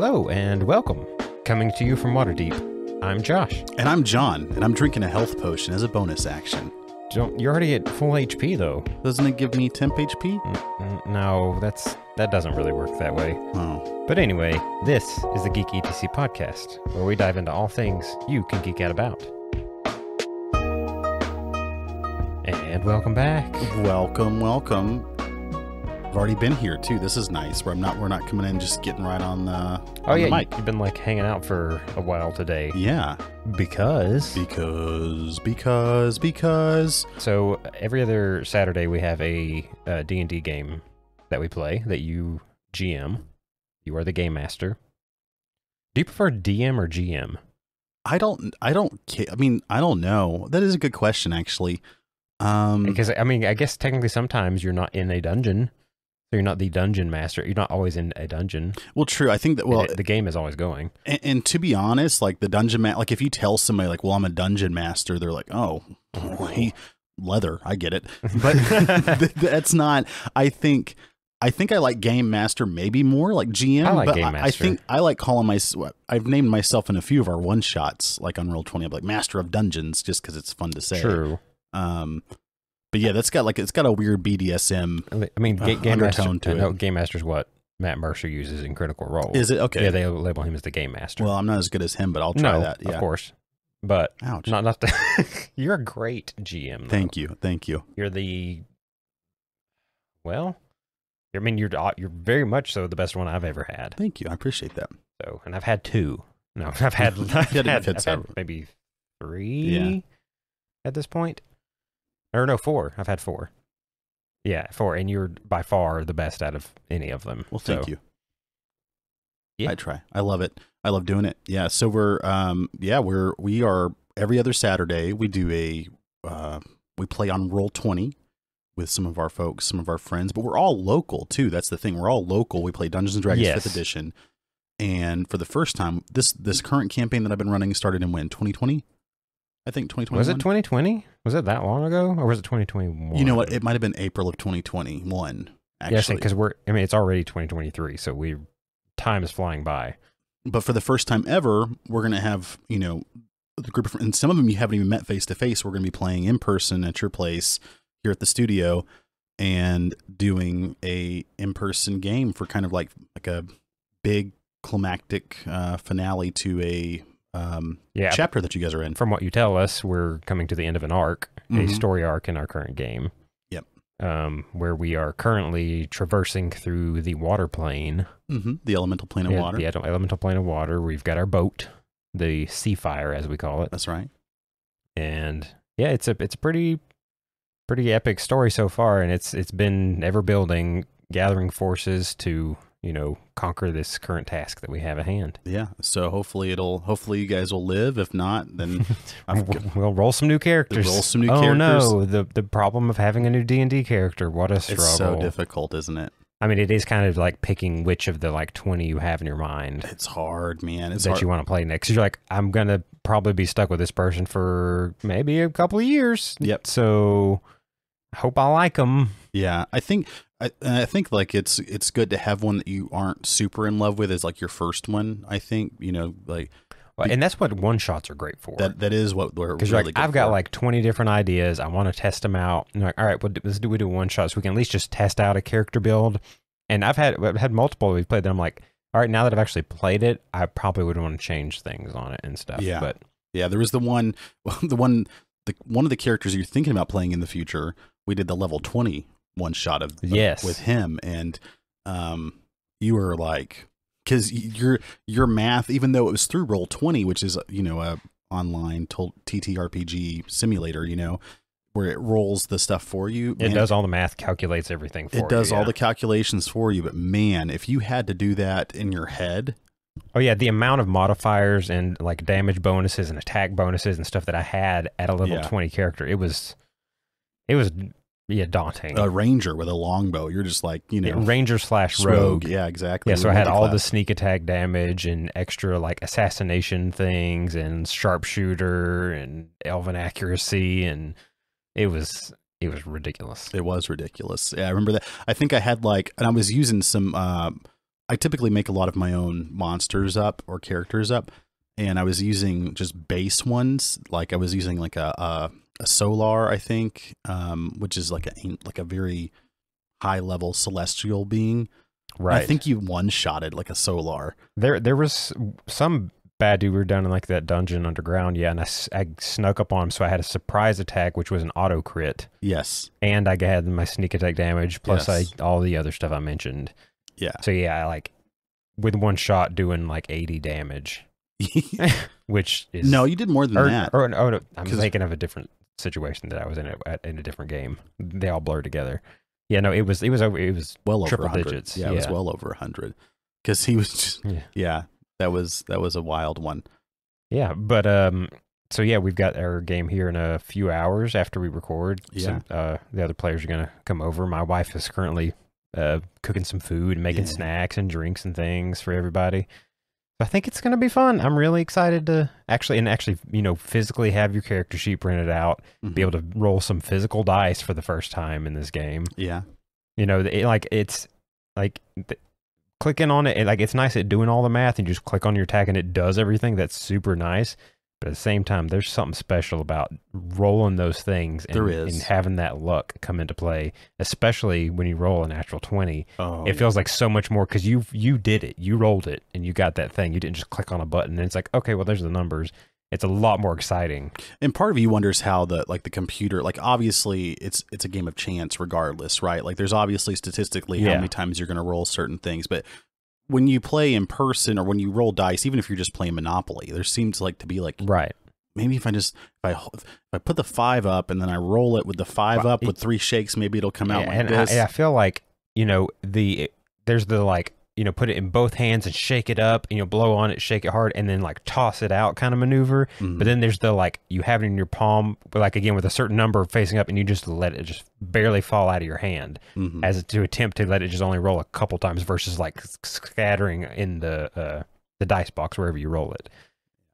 Hello and welcome. Coming to you from Waterdeep, I'm Josh. And I'm John, and I'm drinking a health potion as a bonus action. You're already at full HP though. Doesn't it give me temp HP? No, that doesn't really work that way. Oh. But anyway, this is the Geek ETC podcast, where we dive into all things you can geek out about. And welcome back. Welcome. I've already been here too. This is nice. We're not coming in just getting right on the the mic. You've been like hanging out for a while today. Yeah. Because. So every other Saturday we have a D&D game that we play that you GM. You are the game master. Do you prefer DM or GM? I don't know. That is a good question, actually. Because I guess technically sometimes you're not in a dungeon. So you're not the dungeon master. You're not always in a dungeon. Well, true. I think that, the game is always going. And to be honest, like the dungeon like if you tell somebody like, well, I'm a dungeon master, they're like, oh, leather. I get it. But that's not, I think I like game master maybe more like GM. I like but game master. I think I like calling myself, I've named myself in a few of our one shots, like on Roll20, I'm like master of dungeons just because it's fun to say. True. But yeah, it's got a weird BDSM. I mean, game master. To no, it. Game master's what Matt Mercer uses in Critical Role. Is it? Okay. Yeah, they label him as the game master. Well, I'm not as good as him, but I'll try that. Yeah. Of course. But ouch. Not the you're a great GM. Though. Thank you. You're the you're very much so the best one I've ever had. Thank you. I appreciate that. So, and I've had two. No, I've had maybe three at this point. Or no, 4. I've had 4. Yeah, 4, and you're by far the best out of any of them. Well, thank you. Yeah. I try. I love it. I love doing it. Yeah. So we are every other Saturday. We do we play on Roll20 with some of our folks, some of our friends, but we're all local too. That's the thing. We're all local. We play Dungeons and Dragons 5th edition, and for the first time, this current campaign that I've been running started in when 2020. I think 2021. Was it 2020? Was it that long ago, or was it 2021? You know what? It might have been April of 2021. Actually, because it's already 2023, so time is flying by. But for the first time ever, we're going to have the group of, and some of them you haven't even met face to face. We're going to be playing in person at your place here at the studio, and doing a in-person game for kind of like a big climactic finale to a chapter that you guys are in. From what you tell us, we're coming to the end of an arc, a story arc in our current game. Yep. Where we are currently traversing through the water plane. The elemental plane of water. The elemental plane of water. We've got our boat, the Sea Fire, as we call it. That's right. And yeah, it's a pretty epic story so far, and it's been ever building, gathering forces to conquer this current task that we have at hand. Yeah. So hopefully you guys will live. If not, then we'll roll some new characters. Oh no, the problem of having a new D&D character. What a struggle. It's so difficult, isn't it? I mean, it is kind of like picking which of the 20 you have in your mind. It's hard, man. It's that hard. You want to play next. You're like, I'm going to probably be stuck with this person for maybe a couple of years. Yep. So I hope I like them. Yeah. I think like it's good to have one that you aren't super in love with as like your first one. I think, and that's what one shots are great for. That is what we're really good for. I've got like 20 different ideas. I want to test them out. And like, all right, let's do one shot so we can at least just test out a character build. And I've had multiple we've played that I'm like, all right, now that I've actually played it, I probably would want to change things on it and stuff. Yeah. But yeah, there was one of the characters you're thinking about playing in the future. We did the level 20 one shot of with him, and you were like, because your math, even though it was through Roll20, which is a online TTRPG simulator, where it rolls the stuff for you. It does all the math, calculates everything for you. It does all the calculations for you, but man, if you had to do that in your head. Oh yeah, the amount of modifiers and like damage bonuses and attack bonuses and stuff that I had at a level 20 character, it was daunting. A ranger with a longbow. You're just like, ranger / rogue. Yeah, exactly. Yeah, so I had all the sneak attack damage and extra like assassination things and sharpshooter and elven accuracy, and it was ridiculous. It was ridiculous. Yeah, I remember that. I think I had and I was using some I typically make a lot of my own monsters up or characters up, and I was using just base ones. Like I was using like a Solar, I think, which is like a very high level celestial being. Right. And I think you one-shotted like a Solar. There was some bad dude we were down in like that dungeon underground, yeah, and I snuck up on him, so I had a surprise attack, which was an auto crit. Yes. And I had my sneak attack damage, plus Yes. all the other stuff I mentioned. Yeah. So yeah, like with one shot doing like 80 damage, which is... No, you did more than that. Oh, no, I'm thinking of a different situation that I was in in a different game. They all blur together. Yeah, no, it was well over triple 100. digits. Yeah, it was well over 100. Because he was just, yeah, that was a wild one. Yeah, but so yeah, we've got our game here in a few hours after we record. Yeah. The other players are gonna come over. My wife is currently cooking some food and making snacks and drinks and things for everybody. I think it's gonna be fun. I'm really excited to actually, physically have your character sheet printed out, be able to roll some physical dice for the first time in this game. Yeah. Clicking on it, like it's nice at doing all the math and you just click on your attack and it does everything. That's super nice. But at the same time, there's something special about rolling those things and having that luck come into play, especially when you roll a natural 20. It feels like so much more because you did it. You rolled it and you got that thing. You didn't just click on a button and it's like, okay, well, there's the numbers. It's a lot more exciting. And part of you wonders how the computer, like obviously it's a game of chance regardless, right? Like there's obviously statistically how many times you're going to roll certain things, but when you play in person or when you roll dice, even if you're just playing Monopoly, there seems like to be like, right. Maybe if I put the 5 up and then I roll it with the 5 up with 3 shakes, maybe it'll come out like this. I feel like, there's the like, put it in both hands and shake it up, blow on it, shake it hard, and then like toss it out kind of maneuver. But then there's the like, you have it in your palm, but like again with a certain number facing up, and you just let it just barely fall out of your hand, as to attempt to let it just only roll a couple times versus like scattering in the dice box wherever you roll it.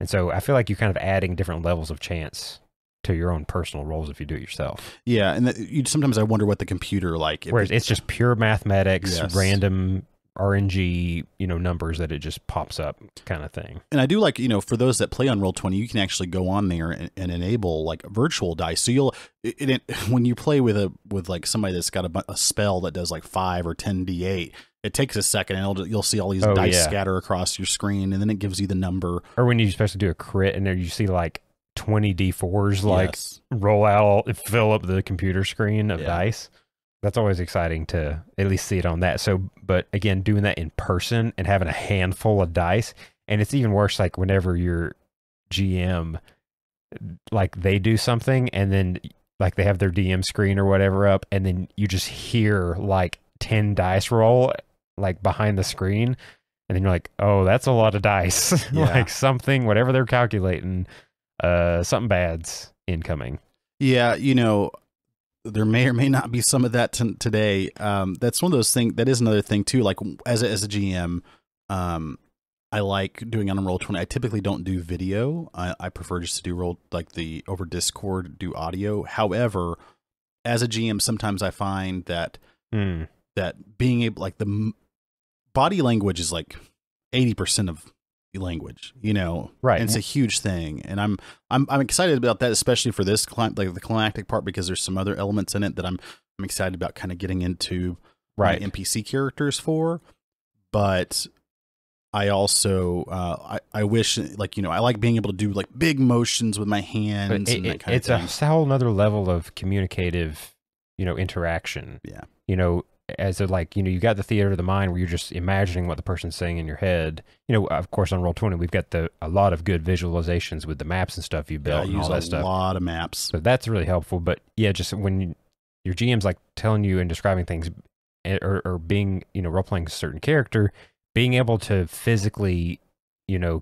And so I feel like you're kind of adding different levels of chance to your own personal rolls if you do it yourself. Yeah, and sometimes I wonder what the computer like. Whereas it's just pure mathematics, random RNG, numbers that it just pops up kind of thing. And I do like, for those that play on Roll20, you can actually go on there and enable like virtual dice. So when you play with like somebody that's got a spell that does like 5 or 10 D8, it takes a second and you'll see all these dice scatter across your screen, and then it gives you the number. Or when you especially do a crit and there you see like 20 D4s like roll out, fill up the computer screen of dice. That's always exciting to at least see it on that. So, but again, doing that in person and having a handful of dice, and it's even worse like whenever your GM, like they do something and then like they have their DM screen or whatever up, and then you just hear like 10 dice roll like behind the screen, and then you're like, oh, that's a lot of dice. Like something, whatever they're calculating, something bad's incoming. Yeah, there may or may not be some of that today. That's one of those things. That is another thing too. Like as a GM, I like doing on Roll20. I typically don't do video. I prefer just to do over Discord, do audio. However, as a GM, sometimes I find that that being able, like the body language is like 80% of language, right? And it's a huge thing, and I'm excited about that, especially for this like the climactic part, because there's some other elements in it that I'm excited about kind of getting into my NPC characters for. But I also I wish, like, I like being able to do like big motions with my hands and that kind of thing. It's a whole nother level of communicative interaction. As a, like, you got the theater of the mind where you're just imagining what the person's saying in your head. Of course, on Roll20, we've got a lot of good visualizations with the maps and stuff you built and all that stuff. I use a lot of maps. So that's really helpful. But yeah, just when your GM's like telling you and describing things or being, role-playing a certain character, being able to physically,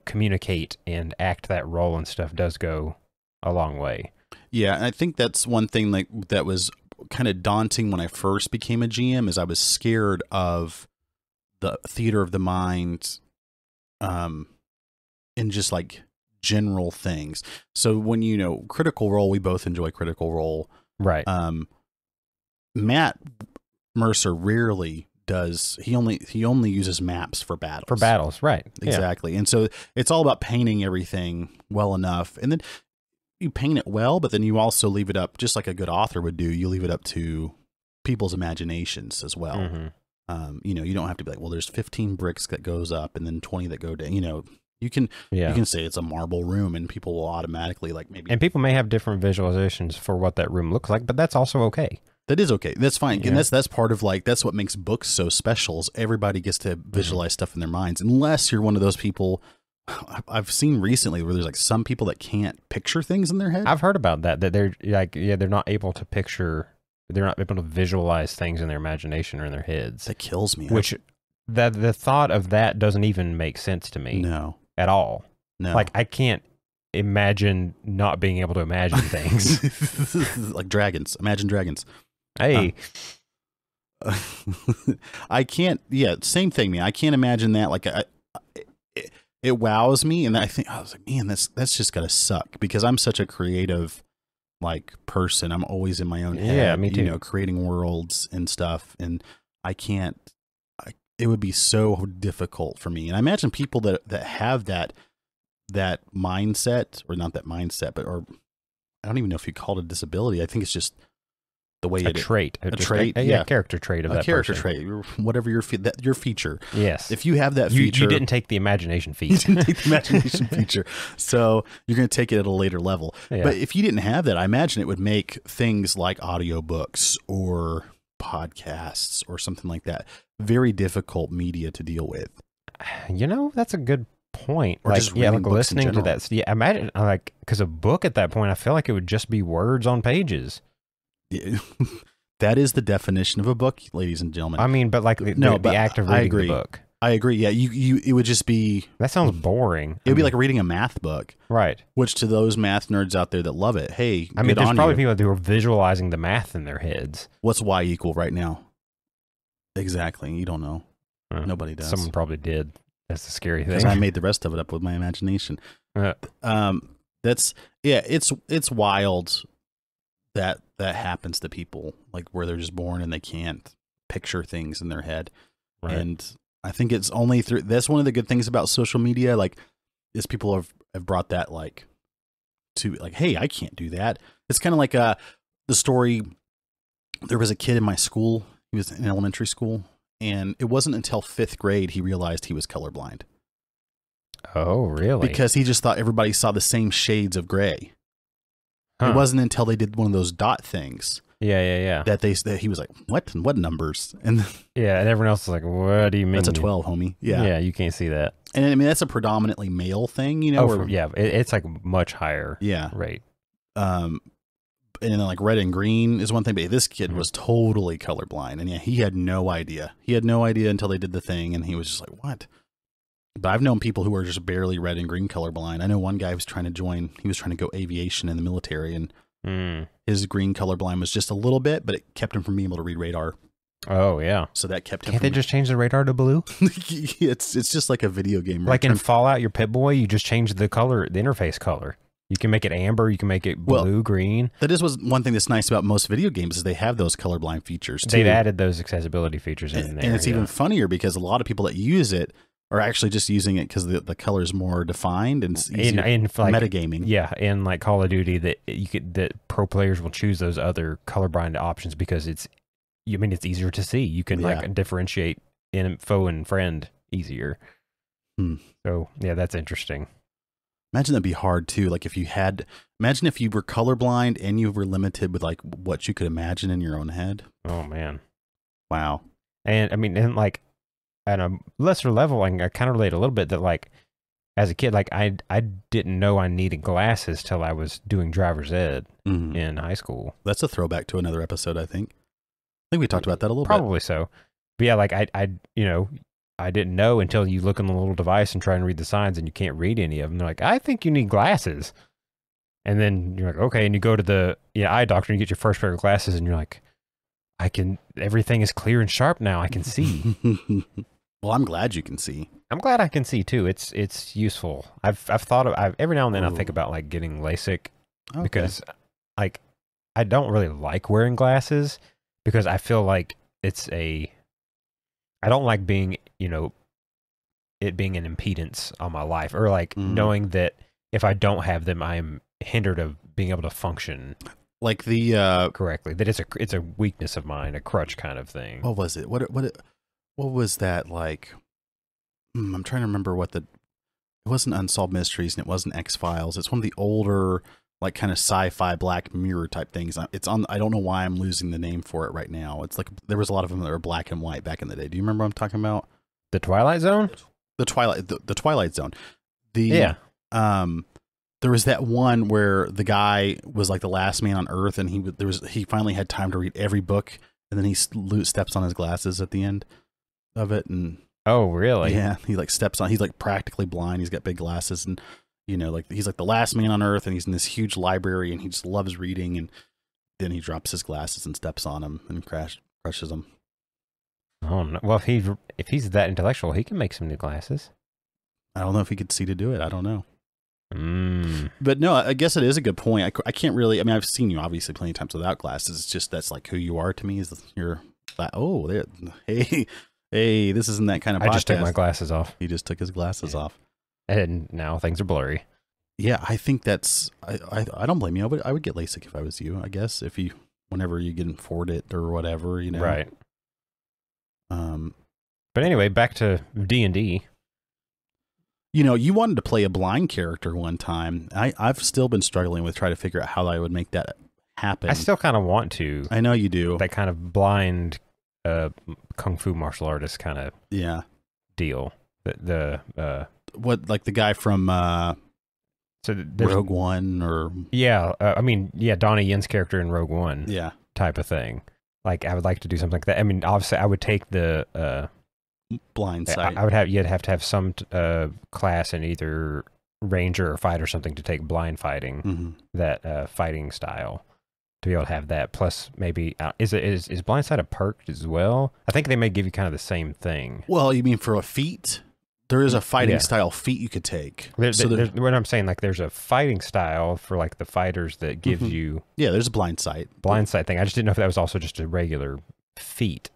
communicate and act that role and stuff does go a long way. Yeah, and I think that's one thing that was kind of daunting when I first became a GM, is I was scared of the theater of the mind in just like general things. So when Critical Role, we both enjoy Critical Role, right? Matt Mercer rarely he only uses maps for battles. For battles, right. Exactly. And so it's all about painting everything well enough. And then you paint it well, but then you also leave it up, just like a good author would do, you leave it up to people's imaginations as well. Mm-hmm. You don't have to be like, well, there's 15 bricks that goes up and then 20 that go down. You can say it's a marble room and people will automatically like maybe. And people may have different visualizations for what that room looks like, but that's also okay. That is okay. That's fine. Yeah. And that's part of like, that's what makes books so special is everybody gets to visualize stuff in their minds. Unless you're one of those people I've seen recently where there's like some people that can't picture things in their head. I've heard about that they're like, they're not able to picture, they're not able to visualize things in their imagination or in their heads. That kills me. Which the thought of that doesn't even make sense to me. No. At all. No. Like I can't imagine not being able to imagine things. Like dragons. Imagine dragons. Hey. I can't, same thing, man. I can't imagine that. Like it wows me, and I was like, man, that's just gotta suck because I'm such a creative like person. I'm always in my own head. Yeah, me too. Creating worlds and stuff, and I can't. It would be so difficult for me. And I imagine people that have that mindset, or not that mindset, but or I don't even know if you call it a disability. I think it's just the way a trait, a trait, character trait of that character person. trait, whatever your feature. Yes, if you have that feature, you didn't take the imagination feature. You didn't take the imagination feature, so you're going to take it at a later level. Yeah. But if you didn't have that, I imagine it would make things like audiobooks or podcasts or something like that very difficult media to deal with. That's a good point. Or like, just like listening to that. Yeah, imagine like because a book at that point, I feel like it would just be words on pages. That is the definition of a book, ladies and gentlemen. I mean, but like the act of reading the book. I agree. Yeah, it would just be. That sounds boring. It would be like reading a math book, right? Which to those math nerds out there that love it, hey, I mean, there's probably people who are visualizing the math in their heads. What's y equal right now? Exactly. You don't know. Nobody does. Someone probably did. That's the scary thing. Because I made the rest of it up with my imagination. It's wild that happens to people, like where they're just born and they can't picture things in their head. Right. And I think it's only through, that's one of the good things about social media, like is people have brought that like to like, hey, I can't do that. It's kind of like the story. There was a kid in my school. He was in elementary school, and it wasn't until 5th grade he realized he was colorblind. Oh, really? Because he just thought everybody saw the same shades of gray. Huh. It wasn't until they did one of those dot things. Yeah. That he was like, what numbers? And and everyone else is like, what do you mean? That's a 12, homie. Yeah, you can't see that. And I mean, that's a predominantly male thing, it's like much higher. Yeah, right. And then like red and green is one thing, but this kid was totally colorblind, and he had no idea. He had no idea until they did the thing, and he was just like, what? But I've known people who are just barely red and green colorblind. I know one guy was trying to go aviation in the military, and his green colorblind was just a little bit, but it kept him from being able to read radar. Oh yeah. So that kept him. Can't they just change the radar to blue? It's just like a video game. Like in Fallout, your Pip-Boy, you just change the color, the interface color. You can make it amber. You can make it blue, green. That is one thing that's nice about most video games is they have those colorblind features too. They've added those accessibility features in there. And it's even funnier because a lot of people that use it are actually just using it because the color is more defined and it's easier. In like, metagaming. Yeah, in like Call of Duty, that pro players will choose those other colorblind options because it's easier to see. You can like differentiate in foe and friend easier. So yeah, that's interesting. Imagine that'd be hard too. Like imagine if you were colorblind and you were limited with like what you could imagine in your own head. Oh man. Wow. And I mean, and like at a lesser level, I kind of relate a little bit that like as a kid, like I didn't know I needed glasses till I was doing driver's ed in high school. That's a throwback to another episode, I think. I think we talked about that a little bit. Probably so. But yeah, like I didn't know until you look on the little device and try and read the signs and you can't read any of them. They're like, I think you need glasses. And then you're like, okay. And you go to the eye doctor and you get your first pair of glasses and you're like, everything is clear and sharp now. I can see. Well, I'm glad you can see. I'm glad I can see too. It's useful. I've thought of, every now and then I think about like getting LASIK because like, I don't really like wearing glasses because I feel like it's I don't like being, it being an impedance on my life, or like knowing that if I don't have them, I am hindered of being able to function like the correctly. That it's a weakness of mine, a crutch kind of thing. what was it? What was that like? I'm trying to remember what it wasn't Unsolved Mysteries and it wasn't X-Files. It's one of the older, like kind of sci-fi Black Mirror type things. It's on. I don't know why I'm losing the name for it right now. It's like there was a lot of them that were black and white back in the day. Do you remember what I'm talking about? The Twilight Zone? The Twilight Zone. There was that one where the guy was like the last man on Earth, and he finally had time to read every book, and then he steps on his glasses at the end of it, and oh, really? yeah, he like steps on. He's like practically blind. He's got big glasses, and like he's like the last man on Earth, and he's in this huge library, and he just loves reading, and then he drops his glasses and steps on them and crushes them. Oh no! Well, if he's that intellectual, he can make some new glasses. I don't know if he could see to do it. I don't know. But no, I guess it is a good point. I can't really. I mean, I've seen you obviously plenty of times without glasses. It's just that's like who you are to me. Is you're like, oh, there, hey, this isn't that kind of podcast. I just took my glasses off. He just took his glasses off, and now things are blurry. Yeah, I think that's. I don't blame you. I would get LASIK if I was you. I guess whenever you can afford it or whatever, Right. But anyway, back to D&D. You wanted to play a blind character one time. I've still been struggling with trying to figure out how I would make that happen. I still kind of want to. I know you do. That kind of blind kung fu martial artist kind of deal. What, like the guy from Rogue One or Donnie Yen's character in Rogue One. Yeah. Type of thing. Like I would like to do something like that. I mean, obviously I would take the blind sight. You'd have to have some class in either ranger or fight or something to take blind fighting, that fighting style, to be able to have that. Plus maybe is blind sight a perk as well? I think they may give you kind of the same thing. Well, you mean for a feat? There is a fighting style feat you could take. There's what I'm saying, like there's a fighting style for like the fighters that gives you. Yeah, there's a blind sight thing. I just didn't know if that was also just a regular feat.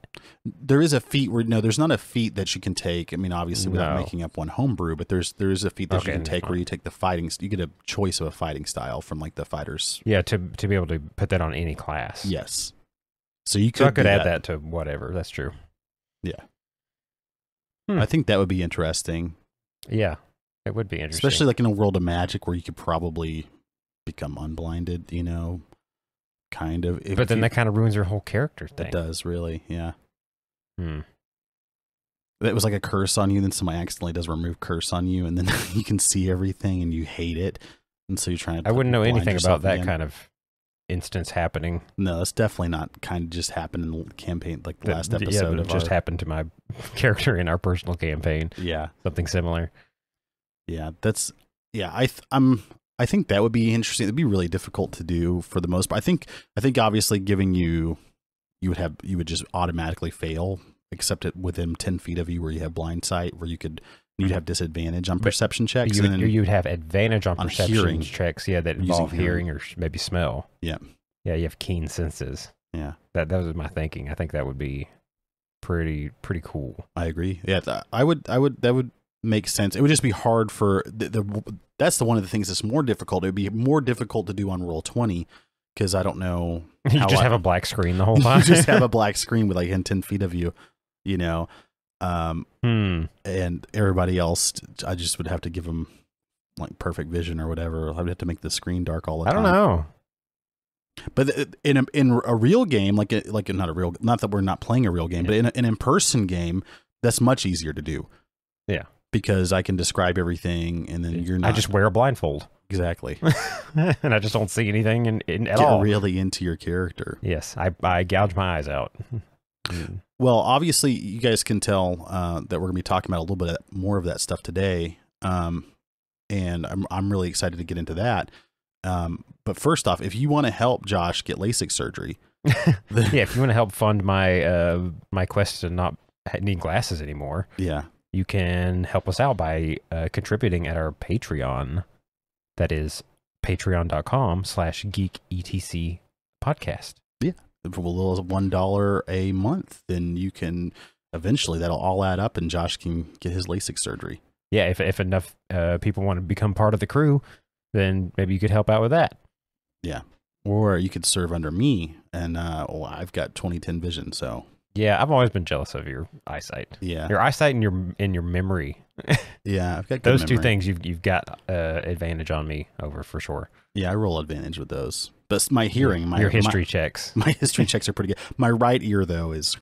There is a feat where there's not a feat that you can take. I mean, obviously without making up one homebrew, but there is a feat that you can take where you take the fighting. You get a choice of a fighting style from like the fighters. Yeah, to be able to put that on any class. Yes. So I could add that to whatever. That's true. Yeah. I think that would be interesting. Yeah, it would be interesting. Especially like in a world of Magic where you could probably become unblinded, kind of. But then that kind of ruins your whole character thing. It does, really, yeah. That was like a curse on you, then somebody accidentally does remove curse on you, and then you can see everything and you hate it. And so you're trying to. I wouldn't know anything about that kind of instance happening. No, that's definitely not kind of just happened in the campaign, like the last episode. It just happened to my character in our personal campaign. Yeah, something similar. Yeah, that's I think that would be interesting. It'd be really difficult to do for the most part. I think obviously giving you would just automatically fail, except within 10 feet of you where you have blind sight, where you'd have disadvantage on perception checks. You'd have advantage on perception checks, that involve hearing or maybe smell. Yeah. Yeah, you have keen senses. Yeah. That was my thinking. I think that would be pretty cool. I agree. Yeah, that would make sense. It would just be hard for that's one of the things that's more difficult. It would be more difficult to do on Roll20 because I don't know. You just have a black screen the whole time. You just have a black screen with like 10 feet of you, and everybody else, I just would have to give them like perfect vision or whatever. I would have to make the screen dark all the time. I don't know. But in a real game, not that we're not playing a real game, but in an in-person game, that's much easier to do. Yeah. Because I can describe everything, and then you're not. I just wear a blindfold. Exactly. And I just don't see anything at all. Get really into your character. Yes, I gouge my eyes out. Well, obviously, you guys can tell that we're going to be talking about a little bit more of that stuff today, and I'm really excited to get into that. But first off, if you want to help Josh get LASIK surgery, if you want to help fund my my quest to not need glasses anymore, you can help us out by contributing at our Patreon. That is patreon.com/geeketc podcast. Yeah. For a little as $1 a month, then you can eventually that'll all add up and Josh can get his LASIK surgery. Yeah, if enough people want to become part of the crew, then maybe you could help out with that. Yeah. Or you could serve under me, and I've got 20/10 vision, so. Yeah, I've always been jealous of your eyesight. Yeah. Your eyesight and your memory. Yeah, I've got good those memory. two things you've got advantage on me over for sure. Yeah, I roll advantage with those. But my hearing, your history checks. My history checks are pretty good. My right ear though is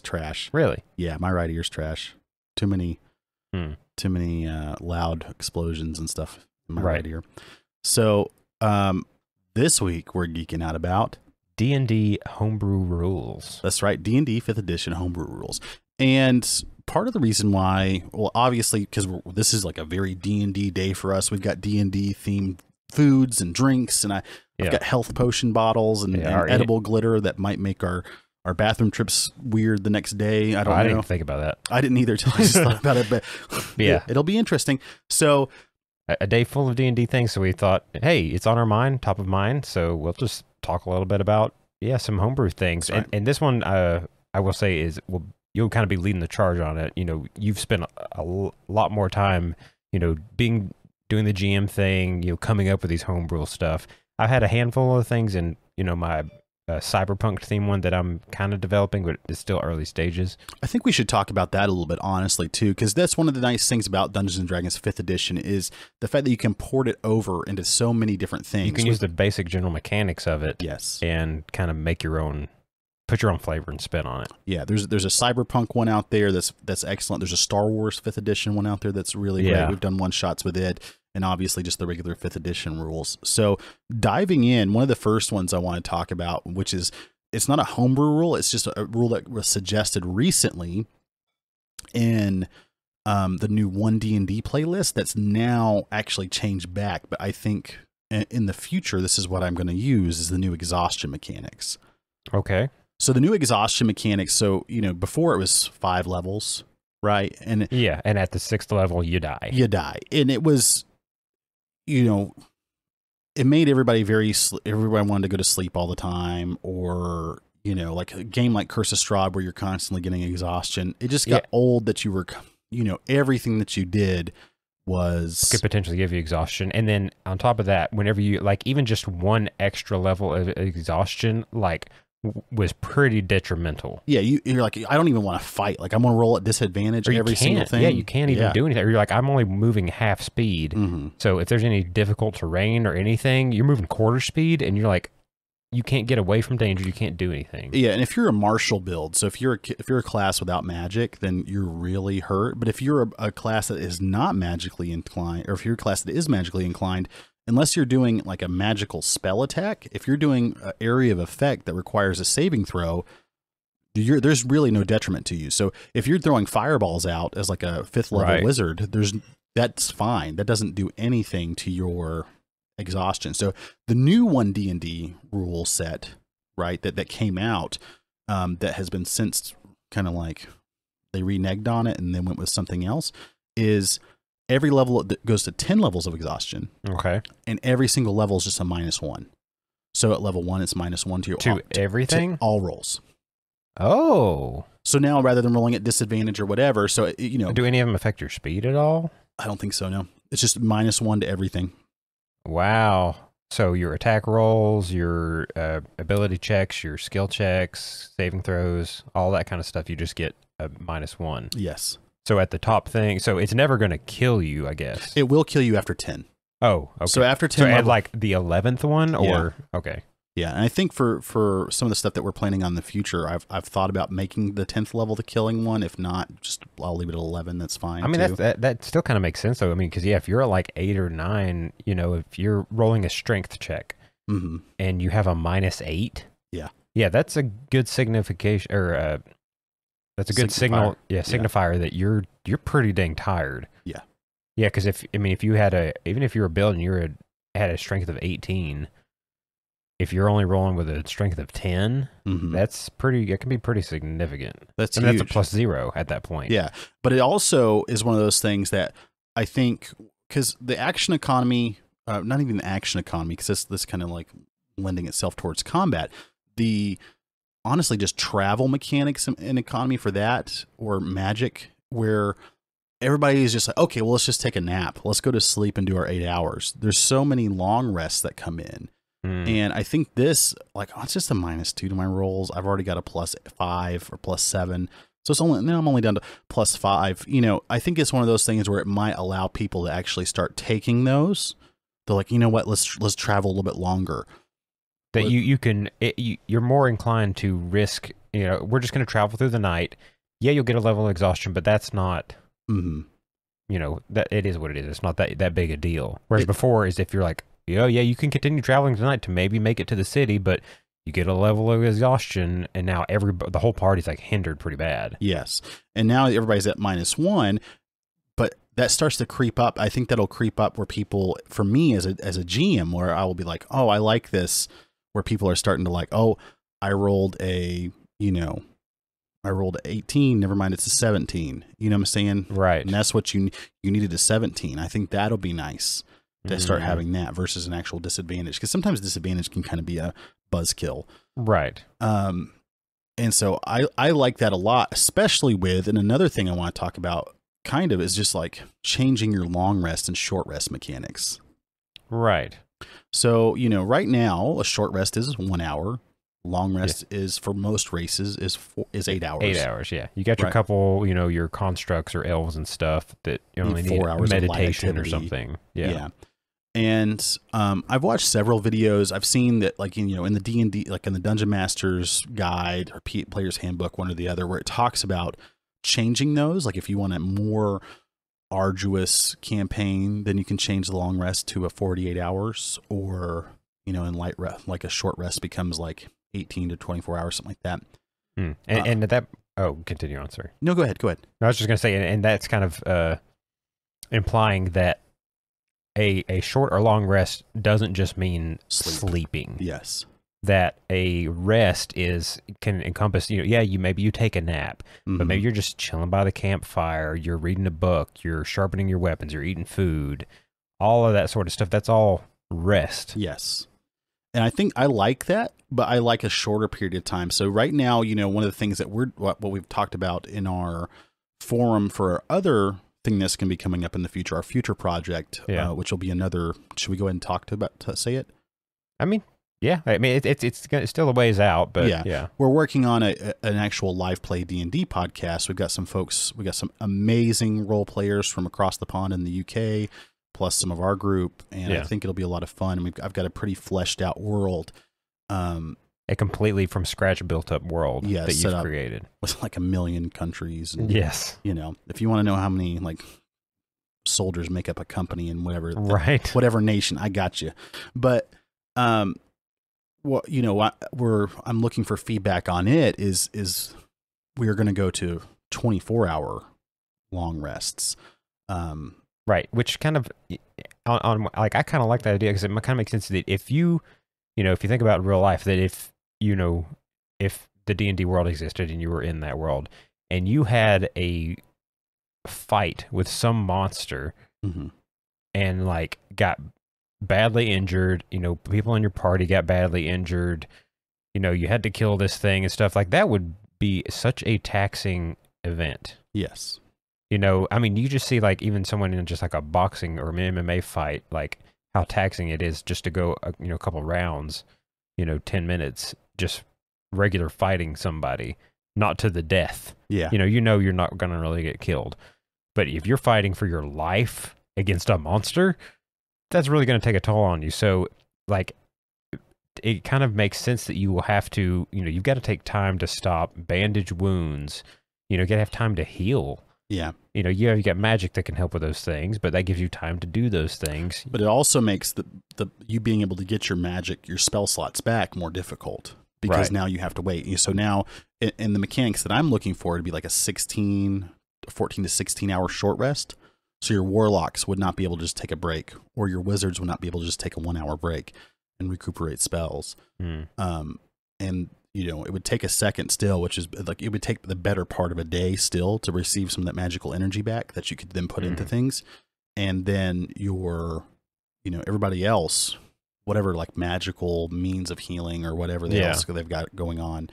trash. Really? Yeah, my right ear's trash. Too many loud explosions and stuff in my right ear. So, this week we're geeking out about D&D homebrew rules. That's right, D&D 5th edition homebrew rules. And part of the reason why, well, obviously, because this is like a very D&D day for us. We've got D&D themed foods and drinks, and I've got health potion bottles and edible glitter that might make our bathroom trips weird the next day. I didn't think about that. I didn't either until I just thought about it, but yeah, it'll be interesting. So a day full of D&D things. So we thought, hey, it's on our mind, top of mind. So we'll just talk a little bit about, some homebrew things. Right. And this one, I will say is, you'll kind of be leading the charge on it. You know, you've spent a lot more time, doing the GM thing, coming up with these homebrew stuff. I've had a handful of things in, my cyberpunk theme one that I'm kind of developing, but it's still early stages. I think we should talk about that a little bit, honestly, too, because that's one of the nice things about Dungeons & Dragons 5th edition is the fact that you can port it over into so many different things. You can use the basic general mechanics of it, yes, and kind of make your own, put your own flavor and spin on it. Yeah, there's a cyberpunk one out there that's excellent. There's a Star Wars 5th edition one out there that's really great. We've done one-shots with it. And obviously just the regular 5th edition rules. So diving in, one of the first ones I want to talk about, which is, it's not a homebrew rule, it's just a rule that was suggested recently in the new 1D&D playlist that's now actually changed back. But I think in the future, this is what I'm going to use, is the new exhaustion mechanics. Okay. So the new exhaustion mechanics, so, before it was 5 levels, right? And and at the 6th level, you die. And it was... it made everybody everybody wanted to go to sleep all the time, or, like a game like Curse of Strahd where you're constantly getting exhaustion. It just got old that you were, everything that you did could potentially give you exhaustion. And then on top of that, whenever you, even just one extra level of exhaustion, was pretty detrimental. Yeah, you're like, I don't even want to fight. Like, I'm going to roll at disadvantage every single thing. Yeah, you can't even do anything. Or you're like, I'm only moving half speed. Mm-hmm. So if there's any difficult terrain or anything, you're moving quarter speed, and you're like, you can't get away from danger. You can't do anything. Yeah, and if you're a martial build, so if you're a class without magic, then you're really hurt. But if you're a class that is not magically inclined, or if you're a class that is magically inclined, unless you're doing like a magical spell attack, if you're doing an area of effect that requires a saving throw, there's really no detriment to you. So if you're throwing fireballs out as like a 5th level wizard, that's fine. That doesn't do anything to your exhaustion. So the new 1D&D rule set, right, that came out, that has been since kind of like they reneged on it and then went with something else, is every level that goes to 10 levels of exhaustion. Okay. And every single level is just a -1. So at level 1, it's -1 to your everything? To all rolls. Oh. So now rather than rolling at disadvantage or whatever, so do any of them affect your speed at all? I don't think so, no. It's just -1 to everything. Wow. So your attack rolls, your ability checks, your skill checks, saving throws, all that kind of stuff, you just get a -1. Yes. So at the top thing, so it's never going to kill you, I guess. It will kill you after 10. Oh, okay. So after 10 at like the 11th one, or okay. Yeah, and I think for some of the stuff that we're planning on in the future, I've thought about making the 10th level the killing one. If not, just I'll leave it at 11. That's fine. I mean, that still kind of makes sense though. I mean, because if you're at like 8 or 9, if you're rolling a strength check and you have a -8, yeah, that's a good signification, or that's a good signal, signifier that you're pretty dang tired. Yeah, because if you had even if you were building, had a strength of 18. If you're only rolling with a strength of 10, it can be pretty significant. That's a +0 at that point. Yeah, but it also is one of those things that I think, because the action economy, not even the action economy, because this kind of like lending itself towards combat, the honestly just travel mechanics and economy for that, or magic, where everybody is just like, okay, well, let's just take a nap. Let's go to sleep and do our 8 hours. There's so many long rests that come in. And I think this, like, oh, it's just a -2 to my rolls. I've already got a +5 or +7. So it's only, now I'm only down to +5. You know, I think it's one of those things where it might allow people to actually start taking those. They're like, you know what, let's travel a little bit longer. That you're more inclined to risk, you know, we're just going to travel through the night. Yeah, you'll get a level of exhaustion, but that's not, you know, that it is what it is. It's not that big a deal. Whereas before is if you're like, yeah, you can continue traveling tonight to maybe make it to the city, but you get a level of exhaustion, and now the whole party's like hindered pretty bad. Yes. And now everybody's at -1, but that starts to creep up. I think that'll creep up where people, for me as a GM, where I will be like, oh, I like this, where people are starting to like, oh, I rolled a, you know, I rolled 18, never mind, it's a 17. You know what I'm saying? Right. And that's what you needed, a 17. I think that'll be nice to start having that versus an actual disadvantage, because sometimes disadvantage can kind of be a buzzkill. Right. And so I like that a lot, especially with, and another thing I want to talk about kind of is just like changing your long rest and short rest mechanics. Right. So, you know, right now a short rest is 1 hour. Long rest is, for most races, is 8 hours. 8 hours, yeah. You got your couple, you know, your constructs or elves and stuff that you only need 4 hours meditation of light or something. Yeah. And I've watched several videos. I've seen that, like, you know, in the D&D, like in the Dungeon Master's Guide or Player's Handbook, one or the other, where it talks about changing those. Like if you want a more arduous campaign, then you can change the long rest to a 48 hours, or, you know, in light rest, like a short rest becomes like 18 to 24 hours, something like that. And that, continue on, sorry. No, go ahead. I was just going to say, and that's kind of implying that a short or long rest doesn't just mean sleeping. Yes. That a rest can encompass, you know, maybe you take a nap, but maybe you're just chilling by the campfire, you're reading a book, you're sharpening your weapons, you're eating food, all of that sort of stuff. That's all rest. Yes. And I think I like that, but I like a shorter period of time. So right now, you know, one of the things that what we've talked about in our forum for our other thing that's going to be coming up in the future, our future project, which will be another, should we go ahead and talk to say it? I mean, yeah. I mean, it's still a ways out, but yeah. We're working on an actual live play D&D podcast. We've got some folks, we got some amazing role players from across the pond in the UK, plus some of our group, and I think it'll be a lot of fun. And I've got a pretty fleshed out world. A completely from scratch built up world that you've created. With like 1 million countries. And, yes. You know, if you want to know how many like soldiers make up a company in whatever nation, I got you. But, well, you know, I'm looking for feedback on it is we're going to go to 24-hour long rests. Right, which kind of on like I kind of like that idea, because it kind of makes sense that if you think about real life, that if the D&D world existed and you were in that world and you had a fight with some monster and like got badly injured, you know, people in your party got badly injured, you know, you had to kill this thing and stuff, like that would be such a taxing event. Yes. You know, I mean, you just see like even someone in just like a boxing or MMA fight, like how taxing it is just to go, a couple rounds, 10 minutes, just regular fighting somebody, not to the death. Yeah. You're not going to really get killed. But if you're fighting for your life against a monster, that's really going to take a toll on you. So, like, it kind of makes sense that you will have to, you've got to take time to stop, bandage wounds, you got to have time to heal. Yeah. You got magic that can help with those things, but that gives you time to do those things. But it also makes the you being able to get your magic, your spell slots back more difficult, because now you have to wait. So now in the mechanics that I'm looking for, it'd be like a 14 to 16 hour short rest. So your warlocks would not be able to just take a break, or your wizards would not be able to just take a 1 hour break and recuperate spells. And it would take a second still, which is like, it would take the better part of a day still to receive some of that magical energy back that you could then put into things. And then your, everybody else, whatever like magical means of healing or whatever else they've got going on,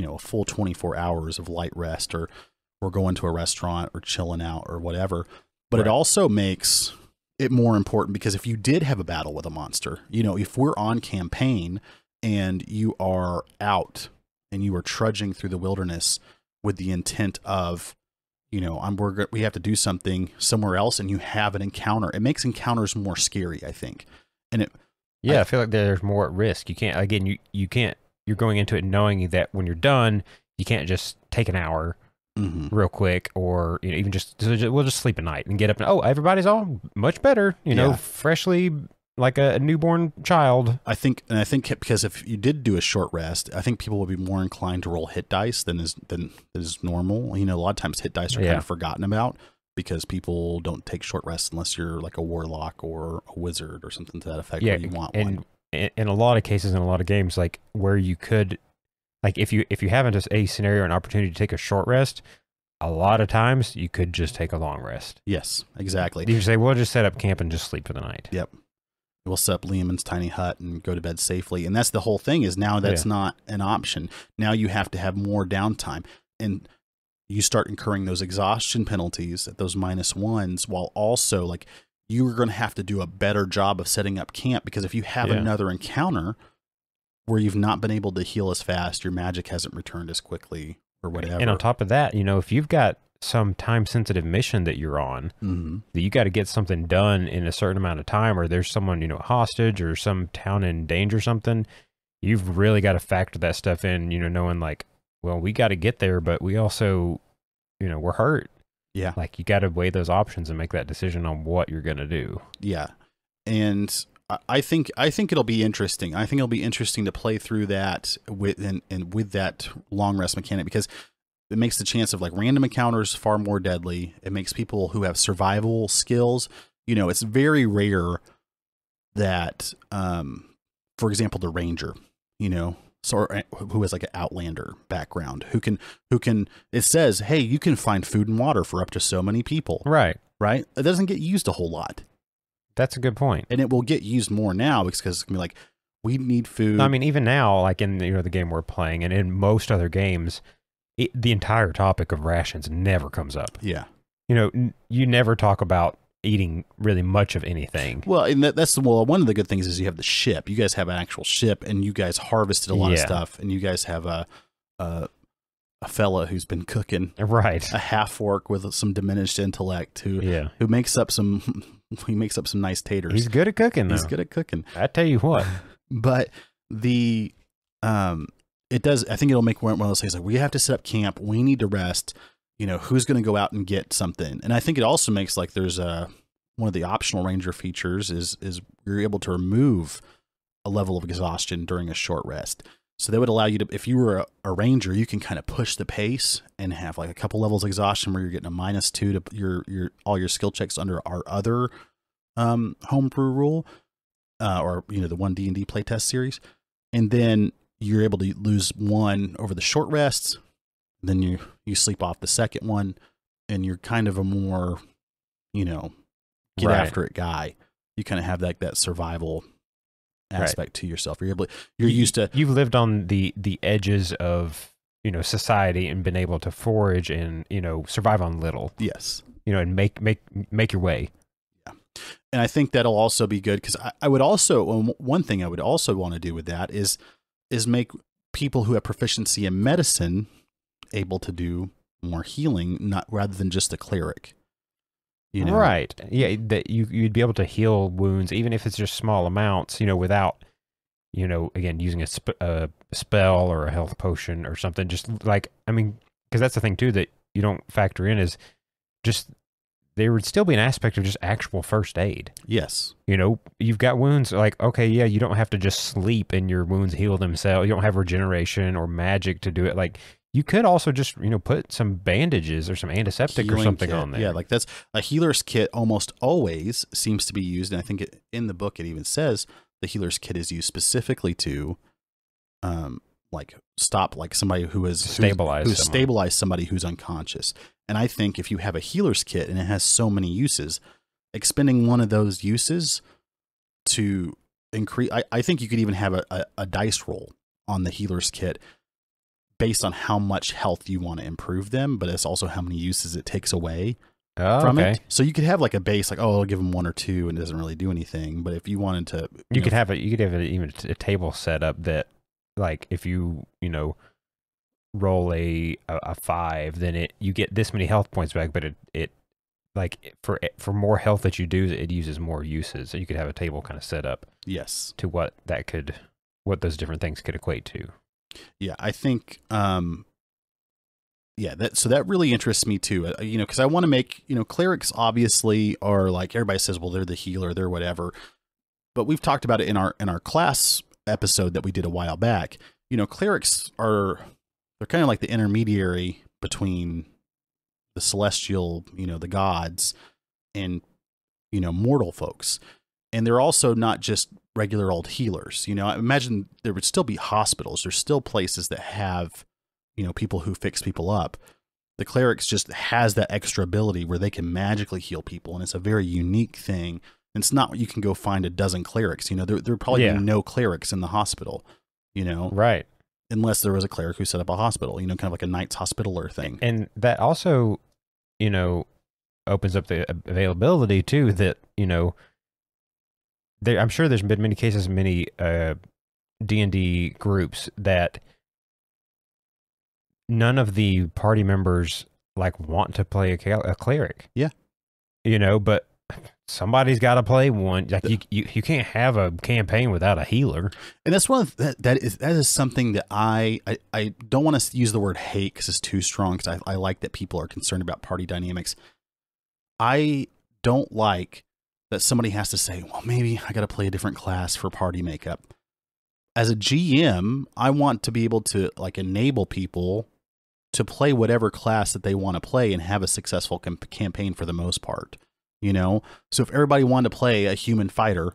a full 24 hours of light rest, or going to a restaurant or chilling out or whatever. But it also makes it more important, because if you did have a battle with a monster, if we're on campaign and you are out and you are trudging through the wilderness with the intent of, we have to do something somewhere else, and you have an encounter, it makes encounters more scary, I think. And I feel like there's more at risk. You can't, again, you can't, you're going into it knowing that when you're done, you can't just take an hour real quick, or even we'll just sleep at night and get up and, oh, everybody's all much better, freshly like a newborn child. I think because if you did do a short rest, I think people would be more inclined to roll hit dice than is normal. A lot of times hit dice are kind of forgotten about, because people don't take short rests unless you're like a warlock or a wizard or something to that effect. Yeah, where you want one. In a lot of cases, in a lot of games, like where you could, like if you have a scenario, an opportunity to take a short rest, a lot of times you could just take a long rest. Yes, exactly. You say, we'll just set up camp and just sleep for the night. Yep. We'll set up Liam's tiny hut and go to bed safely. And that's the whole thing, is now that's not an option. Now you have to have more downtime. And you start incurring those exhaustion penalties at those -1s, while also, like, you are going to have to do a better job of setting up camp, because if you have another encounter where you've not been able to heal as fast, your magic hasn't returned as quickly or whatever. And on top of that, if you've got some time-sensitive mission that you're on, that you got to get something done in a certain amount of time, or there's someone, hostage, or some town in danger or something, you've really got to factor that stuff in, knowing like, well, we got to get there, but we also, we're hurt. Yeah. Like, you got to weigh those options and make that decision on what you're going to do. Yeah. And I think it'll be interesting. I think it'll be interesting to play through that with that long rest mechanic, because it makes the chance of like random encounters far more deadly. It makes people who have survival skills, it's very rare that, for example, the ranger, who has like an outlander background, who can, it says, hey, you can find food and water for up to so many people. Right. Right. It doesn't get used a whole lot. That's a good point. And it will get used more now, because it's going to be like, we need food. I mean, even now, like in the game we're playing, and in most other games, the entire topic of rations never comes up. Yeah. You never talk about eating really much of anything. Well, and that's one of the good things is you have the ship. You guys have an actual ship, and you guys harvested a lot of stuff, and you guys have a fella who's been cooking, right? A half orc with some diminished intellect who makes up some nice taters. He's good at cooking, though. He's good at cooking. I tell you what. But it does. I think it'll make one of those things like, we have to set up camp. We need to rest. Who's going to go out and get something? And I think it also makes like there's one of the optional ranger features is you're able to remove a level of exhaustion during a short rest. So that would allow you to, if you were a ranger, you can kind of push the pace and have like a couple levels of exhaustion where you're getting a -2 to all your skill checks under our other homebrew rule, or the one D&D playtest series, and then you're able to lose 1 over the short rests. Then you sleep off the second one, and you're kind of a more, get after it guy. You kind of have that survival aspect to yourself. You're used to. You've lived on the edges of society and been able to forage and survive on little. Yes. And make your way. Yeah. And I think that'll also be good, because I would also, one thing I would also want to do with that is make people who have proficiency in medicine able to do more healing, rather than just a cleric. Right. Yeah, that you'd be able to heal wounds, even if it's just small amounts, without, again, using a spell or a health potion or something. Just like, I mean, because that's the thing too that you don't factor in, is just there would still be an aspect of just actual first aid. Yes. You've got wounds, like, okay, yeah, you don't have to just sleep and your wounds heal themselves. You don't have regeneration or magic to do it. Like, you could also just, put some bandages or some antiseptic or something on there. Yeah, like that's a healer's kit almost always seems to be used. And I think in the book, it even says the healer's kit is used specifically to, like stop like somebody who stabilize somebody who's unconscious. And I think if you have a healer's kit and it has so many uses, expending one of those uses to increase, I think you could even have a dice roll on the healer's kit based on how much health you want to improve them, but it's also how many uses it takes away from it. So you could have like a base, like, oh, I'll give them 1 or 2 and it doesn't really do anything. But if you wanted to, you could have even a table set up that, like, if you roll a 5, then you get this many health points back, but it like for more health that you do, it uses more uses. So you could have a table kind of set up, yes, to what those different things could equate to. Yeah, I think, so that really interests me too, because I want to make, clerics obviously are like, everybody says, well, they're the healer, they're whatever. But we've talked about it in our class episode that we did a while back. Clerics they're kind of like the intermediary between the celestial, the gods, and, mortal folks. And they're also not just regular old healers. I imagine there would still be hospitals. There's still places that have, people who fix people up. The clerics just has that extra ability where they can magically heal people. And it's a very unique thing. And it's not what you can go find a dozen clerics. There probably be no clerics in the hospital, Right. Unless there was a cleric who set up a hospital, kind of like a Knights Hospitaler thing. And that also, opens up the availability too, that, I'm sure there's been many cases, many D&D groups that none of the party members like want to play a cleric. Yeah. But somebody's got to play one. Like you can't have a campaign without a healer. And that's one of that is something that I don't want to use the word hate because it's too strong, because I like that people are concerned about party dynamics. I don't like that somebody has to say, well, maybe I got to play a different class for party makeup. As a GM, I want to be able to like enable people to play whatever class that they want to play and have a successful campaign for the most part. So if everybody wanted to play a human fighter,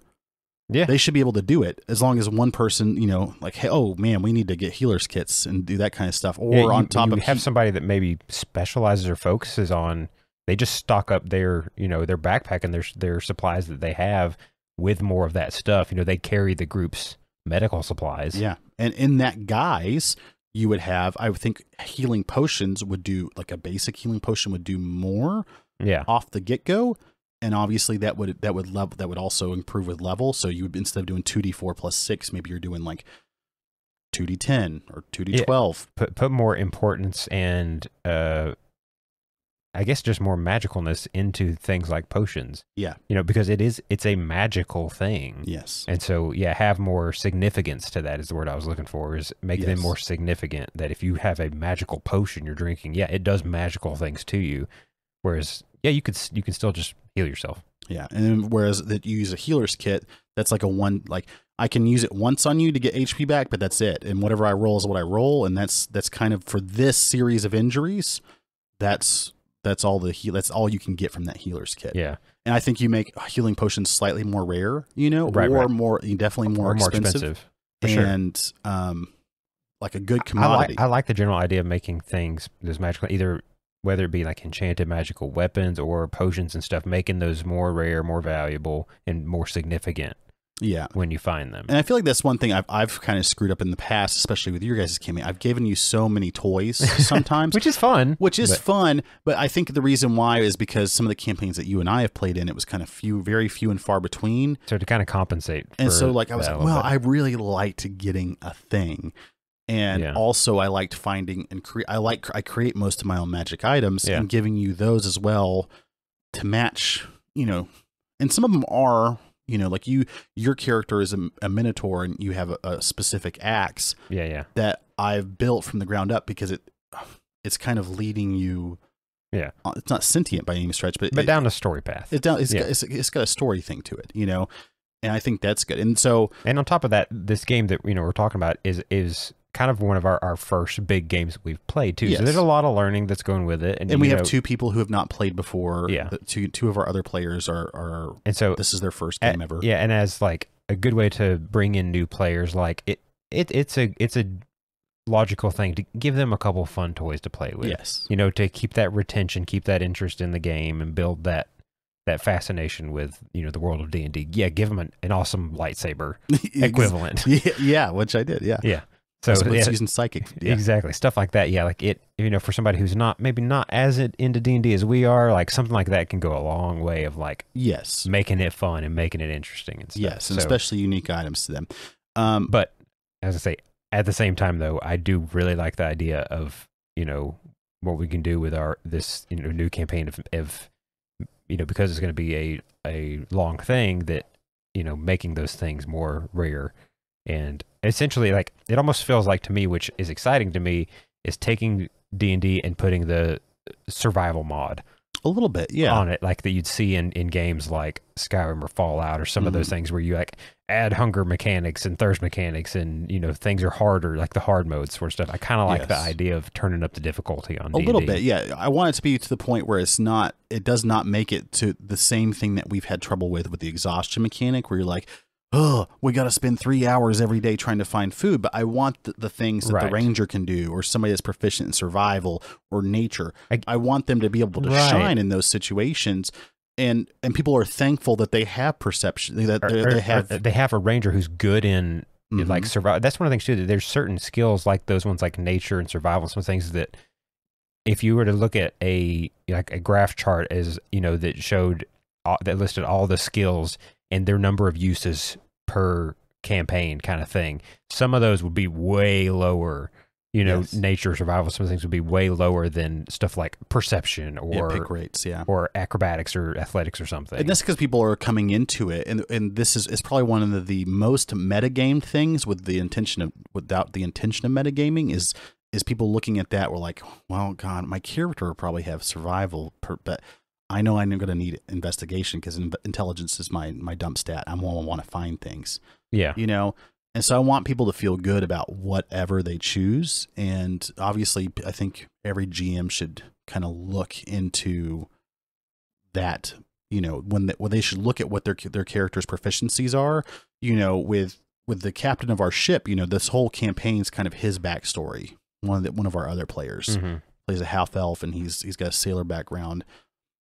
they should be able to do it, as long as one person, like, hey, oh man, we need to get healers kits and do that kind of stuff. Or on top of have somebody that maybe specializes or focuses on, they just stock up their backpack and their supplies that they have with more of that stuff. They carry the group's medical supplies. Yeah. And in that guise, you would have, I would think healing potions would do, like a basic healing potion would do more off the get-go. And obviously that would also improve with level. So you would, instead of doing 2d4 plus 6, maybe you're doing like 2d10 or 2d12. Put more importance and I guess just more magicalness into things like potions. Yeah. Because it's a magical thing. Yes. And so, have more significance to that is the word I was looking for, is make them more significant, that if you have a magical potion you're drinking, it does magical things to you. Whereas, you can still just heal yourself. Yeah. And then whereas that you use a healer's kit, that's like I can use it once on you to get HP back, but that's it. And whatever I roll is what I roll. And that's kind of, for this series of injuries, that's all that's all you can get from that healer's kit. Yeah. And I think you make healing potions slightly more rare, right. more definitely more expensive. And sure. Like a good commodity. I like the general idea of making things those magical, either whether it be like enchanted magical weapons or potions and stuff, making those more rare, more valuable, and more significant. Yeah. When you find them. And I feel like that's one thing I've kind of screwed up in the past, especially with your guys' campaign. I've given you so many toys sometimes. Which is fun. But I think the reason why is because some of the campaigns that you and I have played in, it was kind of very few and far between. So to kind of compensate. And so like I was like, well, I really liked getting a thing. And also I liked finding and I create most of my own magic items and giving you those as well to match, and some of them are, like your character is a minotaur and you have a specific axe that I've built from the ground up because it's kind of leading you. Yeah. It's not sentient by any stretch, but down a story path. It's got a story thing to it, and I think that's good. And so, and on top of that, this game that, we're talking about is kind of one of our first big games that we've played too. Yes. So there's a lot of learning that's going with it. And we have 2 people who have not pplayed before. Yeah. Two of our other players are, and so this is their first game ever. Yeah. And as like a good way to bring in new players, like it's a logical thing to give them a couple fun toys to play with. Yes. To keep that retention, keep that interest in the game and build that fascination with, the world of D&D. Yeah. Give them an awesome lightsaber equivalent. Yeah. Which I did. Yeah. Yeah. So split season psychic. Yeah. Exactly, stuff like that. Yeah, like it. For somebody who's maybe not as into D&D as we are, like something like that can go a long way of like yes, making it fun and making it interesting and stuff. Yes, and especially unique items to them. But as I say, at the same time though, I do really like the idea of what we can do with this new campaign of because it's going to be a long thing, that making those things more rare. And essentially, like, it almost feels like to me, which is exciting to me, is taking D&D and putting the survival mod a little bit, on it, like that you'd see in games like Skyrim or Fallout or some of those things where you like add hunger mechanics and thirst mechanics, and things are harder, like the hard mode sort of stuff. I kind of like the idea of turning up the difficulty on D&D. A little bit, yeah. I want it to be to the point where it does not make it to the same thing that we've had trouble with the exhaustion mechanic, where you're like, oh, we got to spend 3 hours every day trying to find food. But I want the things that the ranger can do, or somebody that's proficient in survival or nature. I want them to be able to shine in those situations. And people are thankful that they have perception, that they have a ranger who's good in like survival. That's one of the things too, that there's certain skills like those ones, like nature and survival, some things that if you were to look at a graph chart as that showed that listed all the skills and their number of uses per campaign kind of thing, some of those would be way lower. Nature, survival, some of the things would be way lower than stuff like perception or pick rates, or acrobatics or athletics or something. And that's because people are coming into it, and this is probably one of the most metagamed things without the intention of metagaming is people looking at that. We're like, well, God, my character will probably have survival, but I know I'm going to need investigation because intelligence is my dump stat. I'm going to want to find things. Yeah. And so I want people to feel good about whatever they choose. And obviously, I think every GM should kind of look into that, when they should look at what their character's proficiencies are, with the captain of our ship, this whole campaign's kind of his backstory. One of our other players plays a half elf, and he's got a sailor background.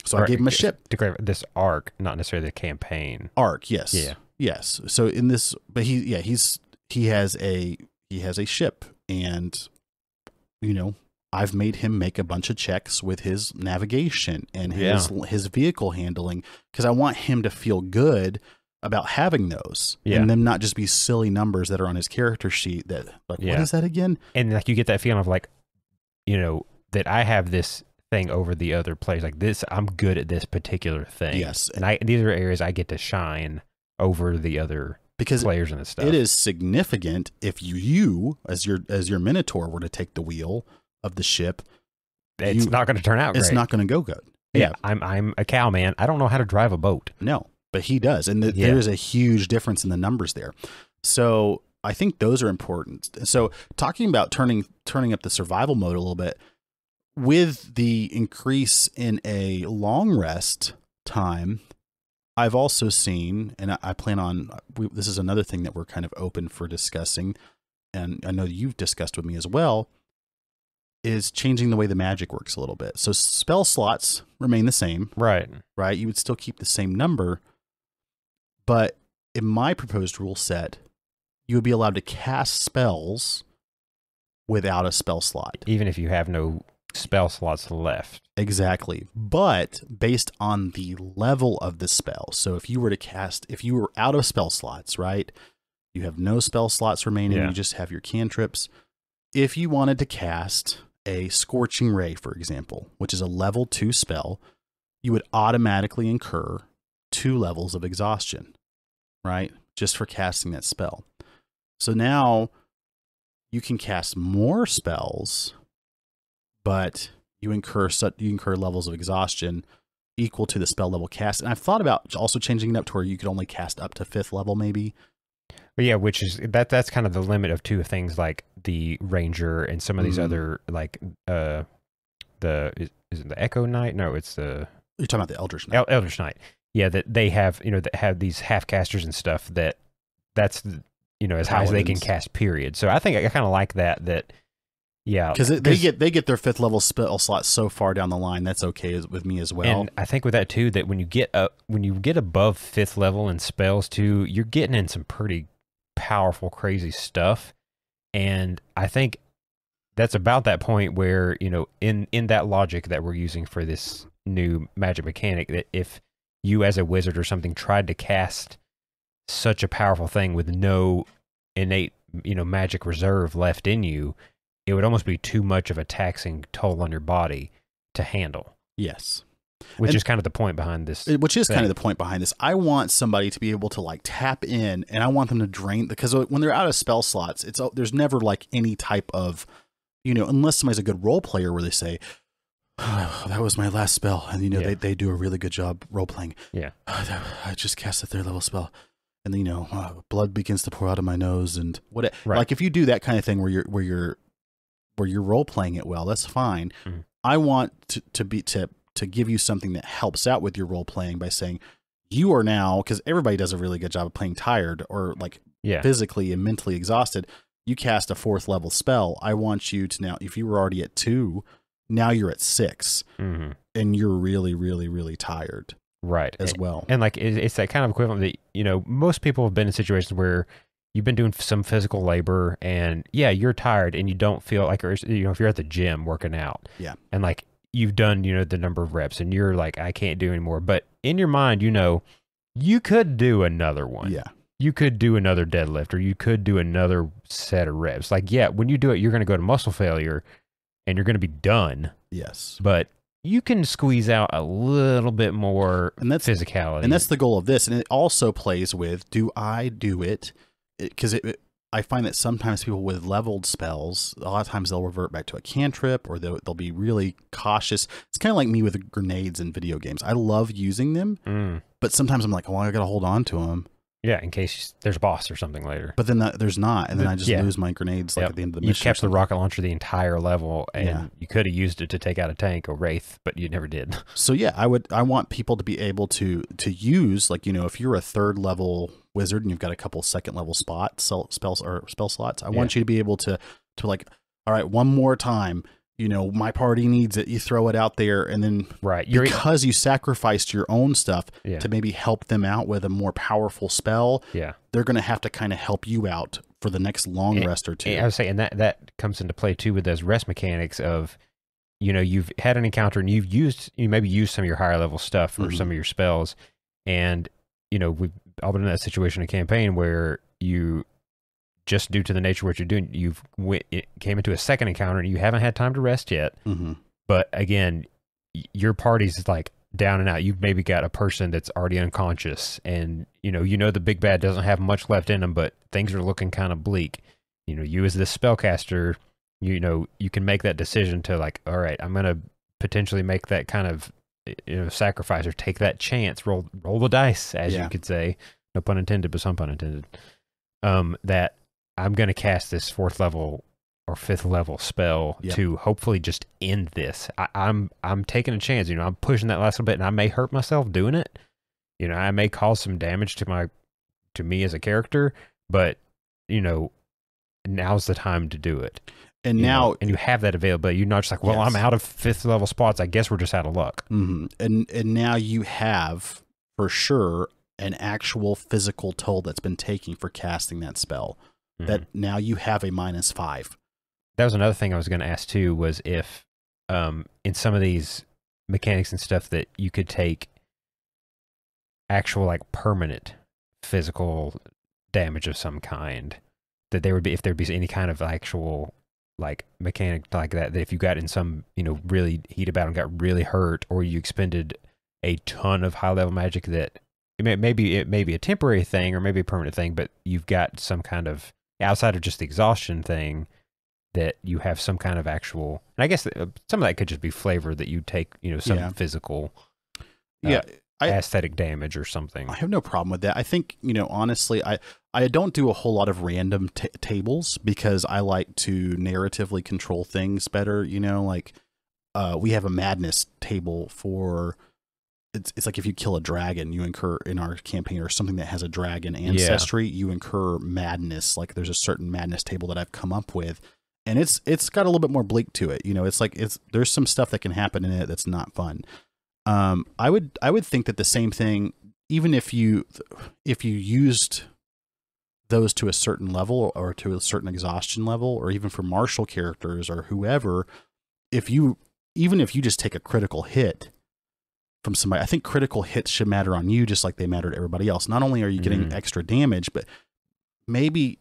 So I gave him a ship. To clarify, this arc, not necessarily the campaign. Arc, yes. Yeah. Yes. So in this, but he has a ship, and I've made him make a bunch of checks with his navigation and his vehicle handling, because I want him to feel good about having those, and them not just be silly numbers that are on his character sheet that like, what is that again? And like you get that feeling of like, that I have this thing over the other players, like this, I'm good at this particular thing. Yes. And these are areas I get to shine over the other players and stuff. It is significant if you as your Minotaur were to take the wheel of the ship. It's not going to turn out great. It's not going to go good. Yeah. I'm a cow man. I don't know how to drive a boat. No, but he does. And there's a huge difference in the numbers there. So I think those are important. So talking about turning up the survival mode a little bit, with the increase in a long rest time, I've also seen, and I plan on, this is another thing that we're kind of open for discussing, and I know you've discussed with me as well, is changing the way the magic works a little bit. So spell slots remain the same. Right. You would still keep the same number, but in my proposed rule set, you would be allowed to cast spells without a spell slot. Even if you have no spell slots left. Exactly. But based on the level of the spell. So if you were out of spell slots, right? You have no spell slots remaining. You just have your cantrips. If you wanted to cast a Scorching Ray, for example, which is a level 2 spell, you would automatically incur 2 levels of exhaustion, right? Just for casting that spell. So now you can cast more spells, but you incur levels of exhaustion equal to the spell level cast. And I've thought about also changing it up to where you could only cast up to 5th level, maybe. But yeah, which is that's kind of the limit of two things like the Ranger and some of these other like is it the Echo Knight? No, it's the you're talking about the Eldritch Knight. Eldritch Knight. Yeah, that they have that have these half casters and stuff that's as high as they can cast. Period. So I think I kind of like that. Yeah, because they get their 5th level spell slot so far down the line. That's okay with me as well. And I think with that too, that when you get above 5th level in spells too, you're getting in some pretty powerful, crazy stuff. And I think that's about that point where, you know, in that logic that we're using for this new magic mechanic, that if you as a wizard or something tried to cast such a powerful thing with no innate, you know, magic reserve left in you, it would almost be too much of a taxing toll on your body to handle. Yes. Which is kind of the point behind this. Which is kind of the point behind this. I want somebody to be able to like tap in, and I want them to drain, because when they're out of spell slots, there's never like any type of, you know, unless somebody's a good role player where they say, oh, that was my last spell. And, you know, they do a really good job role playing. Yeah. I just cast a 3rd level spell. And then, you know, blood begins to pour out of my nose and what, like if you do that kind of thing where you're role playing it well, that's fine. Mm-hmm. I want to give you something that helps out with your role playing by saying you are now, because everybody does a really good job of playing tired or like physically and mentally exhausted. You cast a 4th level spell. I want you to now, if you were already at 2, now you're at 6, mm-hmm. and you're really, really, really tired. Right. As well. And like, it's that kind of equivalent that, you know, most people have been in situations where you've been doing some physical labor and you're tired and you don't feel like, or, you know, if you're at the gym working out and like you've done, you know, the number of reps and you're like, I can't do anymore. But in your mind, you know, you could do another one. Yeah. You could do another deadlift, or you could do another set of reps. Like, when you do it, you're going to go to muscle failure and you're going to be done. Yes. But you can squeeze out a little bit more physicality. And that's the goal of this. And it also plays with, do I do it? Because I find that sometimes people with leveled spells, a lot of times they'll revert back to a cantrip, or they'll be really cautious. It's kind of like me with grenades in video games. I love using them, but sometimes I'm like, oh, I got to hold on to them. Yeah, in case there's a boss or something later. But then there's not, and then I just lose my grenades at the end of the mission. You kept the rocket launcher the entire level, and you could have used it to take out a tank or wraith, but you never did. So I want people to be able to use, like, you know, if you're a 3rd level wizard and you've got a couple 2nd level spell slots, I want you to be able to like, all right, one more time. You know, my party needs it. You throw it out there, and then because you sacrificed your own stuff to maybe help them out with a more powerful spell, they're going to have to kind of help you out for the next long rest or two. I was saying that comes into play too with those rest mechanics of, you know, you've had an encounter and you maybe used some of your higher level stuff or some of your spells, and you know, we've all been in that situation in a campaign where you, just due to the nature of what you're doing, it came into a second encounter and you haven't had time to rest yet. Mm-hmm. But again, your party's like down and out. You've maybe got a person that's already unconscious, and you know the big bad doesn't have much left in them, but things are looking kind of bleak. You know, you as the spellcaster, you know, you can make that decision to like, all right, I'm going to potentially make that kind of, you know, sacrifice or take that chance, roll the dice, as you could say, no pun intended, but some pun intended. That I'm going to cast this 4th level or 5th level spell to hopefully just end this. I'm taking a chance. You know, I'm pushing that last little bit, and I may hurt myself doing it. You know, I may cause some damage to me as a character, but you know, now's the time to do it. And you have that availability. You're not just like, well, I'm out of 5th level spots. I guess we're just out of luck. Mm-hmm. And now you have for sure an actual physical toll that's been taken for casting that spell. That now you have a -5. That was another thing I was going to ask too, was if in some of these mechanics and stuff that you could take actual like permanent physical damage of some kind, that there would be, if there'd be any kind of actual like mechanic like that if you got in some, you know, really heated battle and got really hurt, or you expended a ton of high level magic, that it may be a temporary thing or maybe a permanent thing, but you've got some kind of, outside of just the exhaustion thing, that you have some kind of actual, and I guess some of that could just be flavor that you take, you know, some physical aesthetic damage or something. I have no problem with that. I think, you know, honestly, I don't do a whole lot of random tables because I like to narratively control things better. You know, like we have a madness table for, it's like if you kill a dragon, you incur, in our campaign, or something that has a dragon ancestry, you incur madness. Like there's a certain madness table that I've come up with, and it's got a little bit more bleak to it. You know, it's like there's some stuff that can happen in it that's not fun. I would think that the same thing, even if you used those to a certain level or to a certain exhaustion level, or even for martial characters or whoever, even if you just take a critical hit from somebody, I think critical hits should matter on you just like they matter to everybody else. Not only are you getting extra damage, but maybe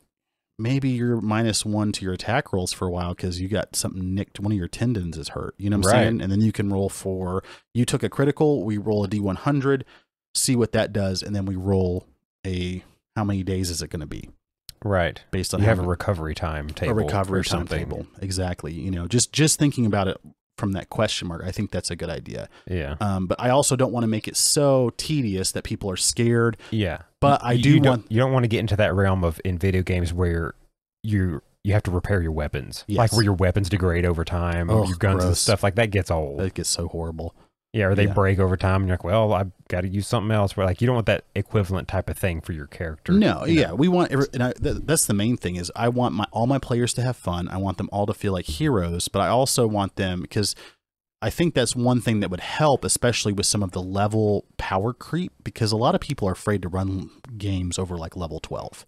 you're -1 to your attack rolls for a while because you got something nicked. One of your tendons is hurt. You know what I'm saying? And then you can roll you took a critical, we roll a D100, see what that does, and then we roll how many days is it going to be? Right. Based on you have a recovery time table. A recovery time table. Exactly. You know, just thinking about it from that question mark, I think that's a good idea. Yeah. But I also don't want to make it so tedious that people are scared. Yeah. But you don't want to get into that realm of in video games where you have to repair your weapons. Yes. Like where your weapons degrade over time, or your guns and stuff like that gets old. That gets so horrible. Yeah, or they break over time, and you're like, well, I've got to use something else. Where like you don't want that equivalent type of thing for your character. No, yeah, we want, that's the main thing is I want all my players to have fun. I want them all to feel like heroes, but I also want them, because I think that's one thing that would help, especially with some of the level power creep, because a lot of people are afraid to run games over like level 12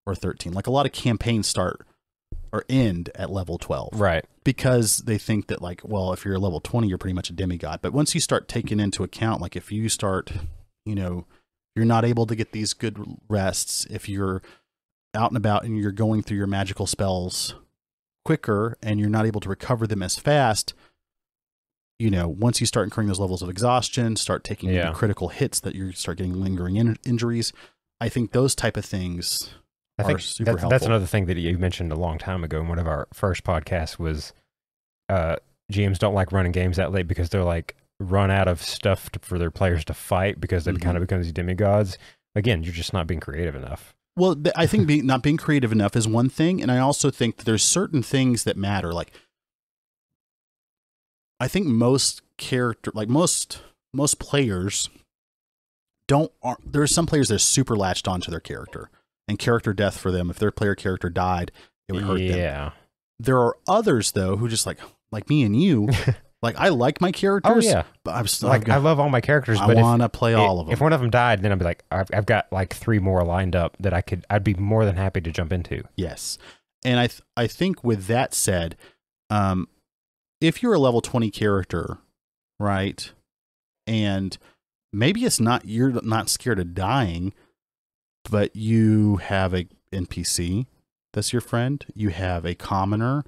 or 13. Like a lot of campaigns start or end at level 12. Right. Because they think that like, well, if you're a level 20, you're pretty much a demigod. But once you start taking into account, like if you start, you know, you're not able to get these good rests, if you're out and about and you're going through your magical spells quicker and you're not able to recover them as fast, you know, once you start incurring those levels of exhaustion, start taking critical hits that you start getting lingering injuries. I think those type of things are super helpful. That's another thing that you mentioned a long time ago in one of our first podcasts was GMs don't like running games that late because they're like run out of stuff for their players to fight because they kind of become these demigods. Again, you're just not being creative enough. Well, I think not being creative enough is one thing. And I also think that there's certain things that matter. Like, I think most players there's some players that are super latched onto their character, and character death for them, if their player character died, it would hurt them. Yeah. There are others though who just like me and you, like I like my characters. Oh yeah. But I'm still like I love all my characters, I but want to play all of them. If one of them died, then I'd be like, I've got like 3 more lined up that I'd be more than happy to jump into. Yes. And I think with that said, if you're a level 20 character, right, and maybe you're not scared of dying, but you have a NPC that's your friend, you have a commoner,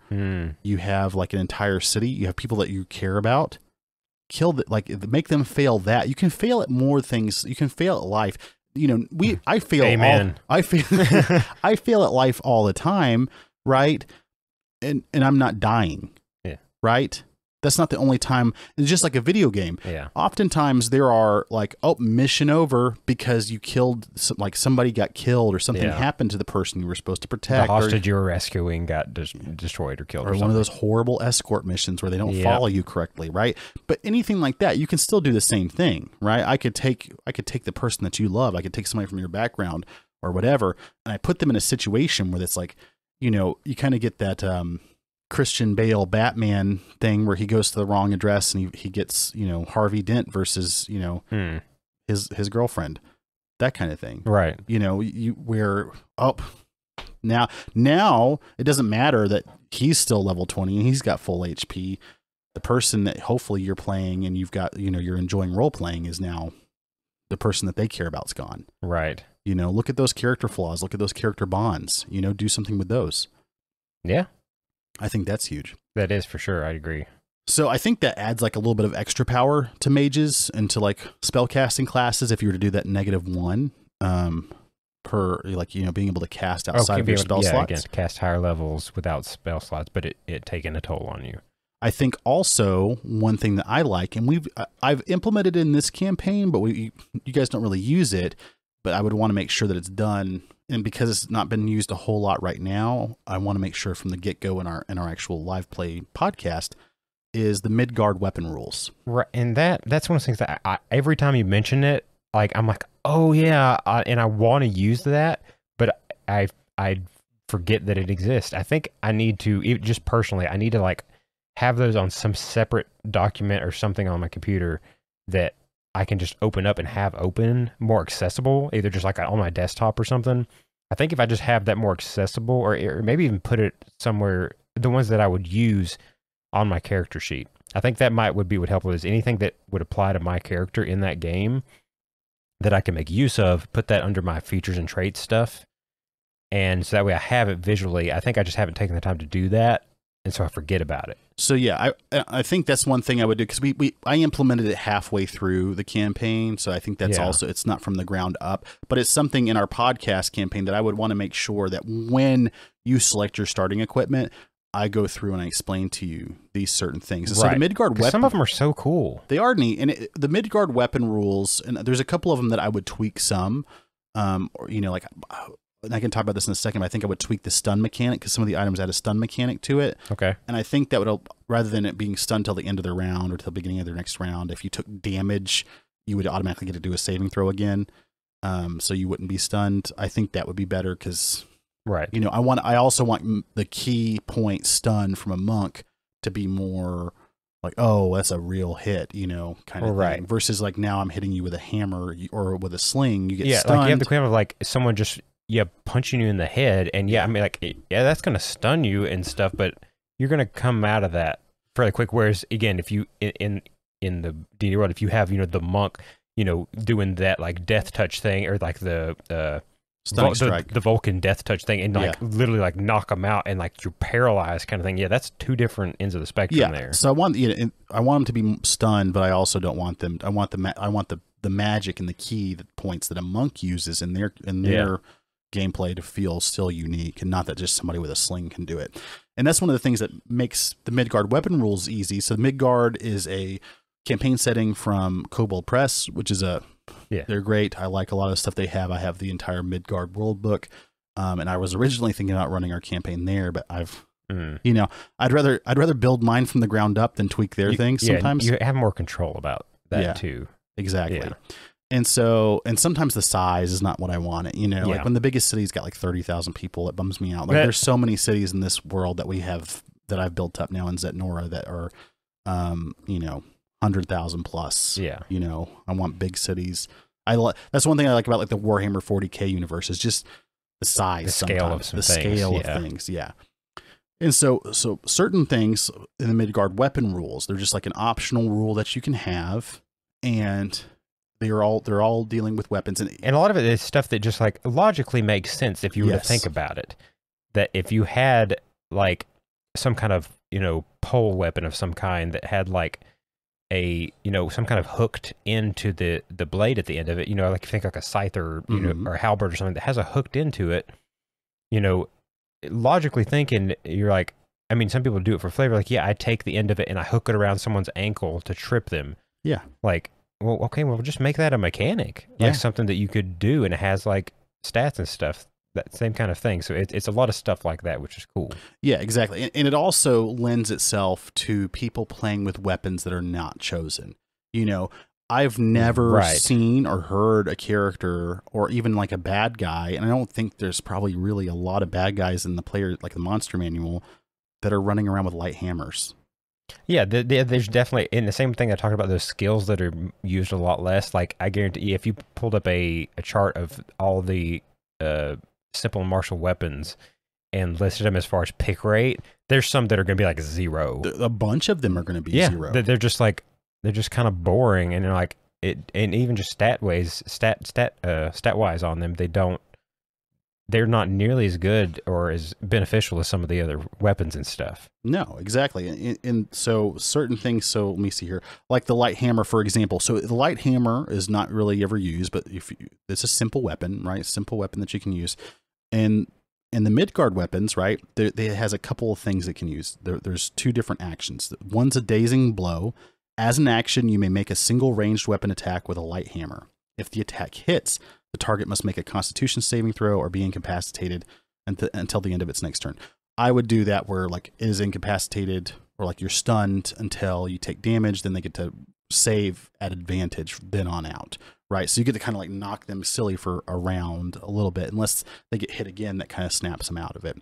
you have like an entire city, you have people that you care about, make them fail that. You can fail at more things. You can fail at life. You know, I fail. Amen. I fail at life all the time, right? And I'm not dying. Right? That's not the only time. It's just like a video game. Yeah. Oftentimes there are like, oh, mission over because you killed, like somebody got killed or something happened to the person you were supposed to protect. The hostage you were rescuing got destroyed or killed. Or one of those horrible escort missions where they don't follow you correctly, right? But anything like that, you can still do the same thing, right? I could take the person that you love. I could take somebody from your background or whatever, and I put them in a situation where it's like, you know, you kind of get that Christian Bale Batman thing where he goes to the wrong address and he gets, you know, Harvey Dent versus, you know, his girlfriend, that kind of thing. Right. You know, now it doesn't matter that he's still level 20 and he's got full HP. The person that hopefully you're playing and you've got, you know, you're enjoying role playing is now the person that they care about's gone. Right. You know, look at those character flaws, look at those character bonds, you know, do something with those. Yeah. I think that's huge. That is for sure. I agree. So I think that adds like a little bit of extra power to mages and to like spellcasting classes if you were to do that -1 per, like, you know, being able to cast outside of your spell slots. Again, cast higher levels without spell slots, but it taking a toll on you. I think also one thing that I like, and I've implemented in this campaign, but you guys don't really use it, but I would want to make sure that it's done. And because it's not been used a whole lot right now, I want to make sure from the get-go in our actual live play podcast is the Midgard weapon rules. Right, and that's one of the things that every time you mention it, like I'm like, oh yeah, and I want to use that, but I forget that it exists. I think I need to, just personally, I need to like have those on some separate document or something on my computer that I can just open up and have open, more accessible, either just like on my desktop or something. I think if I just have that more accessible, or maybe even put it somewhere, the ones that I would use on my character sheet. I think that would help with is anything that would apply to my character in that game that I can make use of, put that under my features and traits stuff. And so that way I have it visually. I think I just haven't taken the time to do that. And so I forget about it. So yeah, I think that's one thing I would do, because I implemented it halfway through the campaign. So I think that's also, it's not from the ground up, but it's something in our podcast campaign that I would want to make sure that when you select your starting equipment, I go through and I explain to you these certain things. And so the Midgard weapon, some of them are so cool. They are neat. And the Midgard weapon rules, and there's a couple of them that I would tweak some, or, you know, like, and I can talk about this in a second, but I think I would tweak the stun mechanic, because some of the items add a stun mechanic to it. Okay. And I think that would, rather than it being stunned till the end of the round or till the beginning of their next round, if you took damage, you would automatically get to do a saving throw again. So you wouldn't be stunned. I think that would be better, because, you know, I also want the key point stun from a monk to be more like, oh, that's a real hit, you know, kind of thing. Versus like, now I'm hitting you with a hammer or with a sling, you get stunned. Like you have the equivalent of like someone just punching you in the head, and I mean, like, that's going to stun you and stuff, but you're going to come out of that fairly quick. Whereas again, if you in the D&D world, if you have, you know, the monk, you know, doing that like death touch thing, or like the stunning strike, the Vulcan death touch thing, and like literally like knock them out and like you're paralyzed kind of thing. Yeah, that's two different ends of the spectrum there. So I want them to be stunned, but I also don't want them. I want the magic and the key points that a monk uses in their gameplay to feel still unique, and not that just somebody with a sling can do it. And that's one of the things that makes the Midgard weapon rules easy. So Midgard is a campaign setting from Kobold Press, which is they're great. I like a lot of stuff they have. I have the entire Midgard world book, and I was originally thinking about running our campaign there, but I've you know, I'd rather build mine from the ground up than tweak their things. Sometimes you have more control about that too. Exactly. And sometimes the size is not what I want it. You know, like when the biggest city's got like 30,000 people, it bums me out. Like there's so many cities in this world that we have, that I've built up now in Zetnora, that are, you know, 100,000 plus. Yeah. You know, I want big cities. That's one thing I like about like the Warhammer 40K universe, is just the size, the scale of things. Yeah. And so certain things in the Midgard weapon rules, they're just like an optional rule that you can have, and they're all dealing with weapons, and a lot of it is stuff that just like logically makes sense if you were to think about it. That if you had like some kind of, you know, pole weapon of some kind that had like a, you know, some kind of hooked into the blade at the end of it, you know, like you think like a scythe or, you know, or a halberd or something that has a hooked into it, you know, logically thinking, you're like, I mean, some people do it for flavor. Like, I take the end of it and I hook it around someone's ankle to trip them. Yeah. Like, well, okay, well, just make that a mechanic, like something that you could do, and it has like stats and stuff, that same kind of thing. So it's a lot of stuff like that, which is cool. Yeah, exactly. And it also lends itself to people playing with weapons that are not chosen. You know, I've never seen or heard a character, or even like a bad guy, and I don't think there's probably really a lot of bad guys in the player, like the monster manual, that are running around with light hammers. Yeah, there's definitely, in the same thing I talked about, those skills that are used a lot less. Like, I guarantee if you pulled up a chart of all the simple and martial weapons and listed them as far as pick rate, there's some that are going to be like 0. A bunch of them are going to be 0. They're just like, they're just kind of boring, and they're like, and even just stat wise on them, they're not nearly as good or as beneficial as some of the other weapons and stuff. No, exactly. And so certain things, so let me see here, like the light hammer, for example. So the light hammer is not really ever used, but it's a simple weapon, right? Simple weapon that you can use. And the Midgard weapons, right, it has a couple of things it can use. There's 2 different actions. One's a dazing blow. As an action, you may make a single ranged weapon attack with a light hammer. If the attack hits, the target must make a Constitution saving throw or be incapacitated until the end of its next turn. I would do that where like it is incapacitated, or like you're stunned until you take damage, then they get to save at advantage then on out, right? So you get to kind of like knock them silly for a round a little bit, unless they get hit again, that kind of snaps them out of it.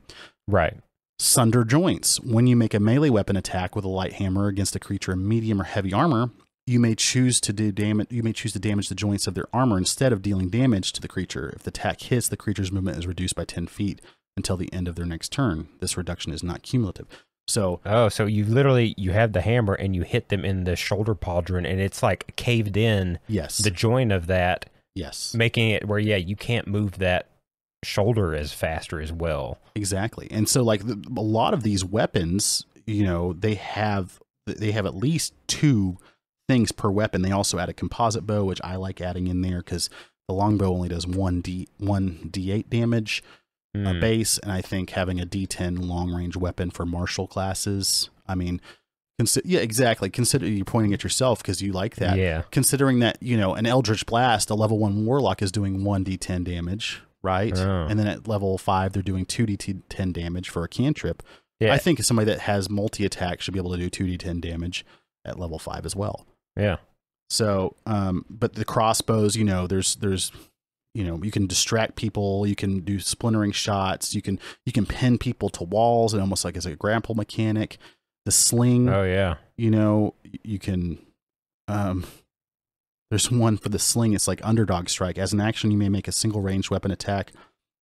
Right. Sunder joints. When you make a melee weapon attack with a light hammer against a creature in medium or heavy armor, you may choose to do damage. You may choose to damage the joints of their armor instead of dealing damage to the creature. If the attack hits, the creature's movement is reduced by 10 feet until the end of their next turn. This reduction is not cumulative. So, so you literally, you have the hammer and you hit them in the shoulder pauldron, and it's like caved in. Yes. The joint of that. Yes. Making it where, yeah, you can't move that shoulder as faster as well. Exactly. And so, like, a lot of these weapons, you know, they have at least 2 things per weapon. They also add a composite bow, which I like adding in there because the longbow only does 1d8 damage base, and I think having a d10 long range weapon for martial classes. I mean, yeah, exactly. Consider you're pointing at yourself because you like that. Yeah. Considering that, you know, an Eldritch Blast, a level 1 warlock is doing 1d10 damage, right? Oh. And then at level 5, they're doing 2d10 damage for a cantrip. Yeah. I think somebody that has multi-attack should be able to do 2d10 damage at level 5 as well. Yeah. So, but the crossbows, you know, there's, you know, you can distract people, you can do splintering shots, you can pin people to walls, and almost like as a grapple mechanic. The sling, Oh yeah. you know, you can. There's one for the sling. It's like underdog strike. As an action, you may make a single ranged weapon attack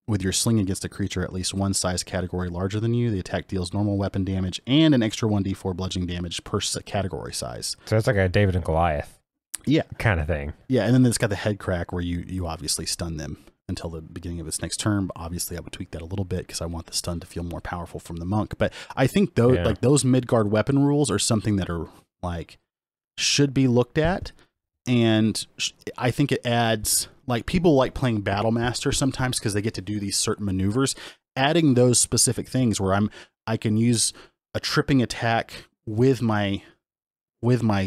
with your sling against a creature at least one size category larger than you. The attack deals normal weapon damage and an extra 1d4 bludgeoning damage per category size. So it's like a David and Goliath. Yeah. Kind of thing. Yeah, and then it's got the head crack where you obviously stun them until the beginning of its next turn. But obviously, I would tweak that a little bit because I want the stun to feel more powerful from the monk. But I think like those Midgard weapon rules are something that are like should be looked at, and I think it adds, like, people like playing Battle Master sometimes because they get to do these certain maneuvers. Adding those specific things where I can use a tripping attack with my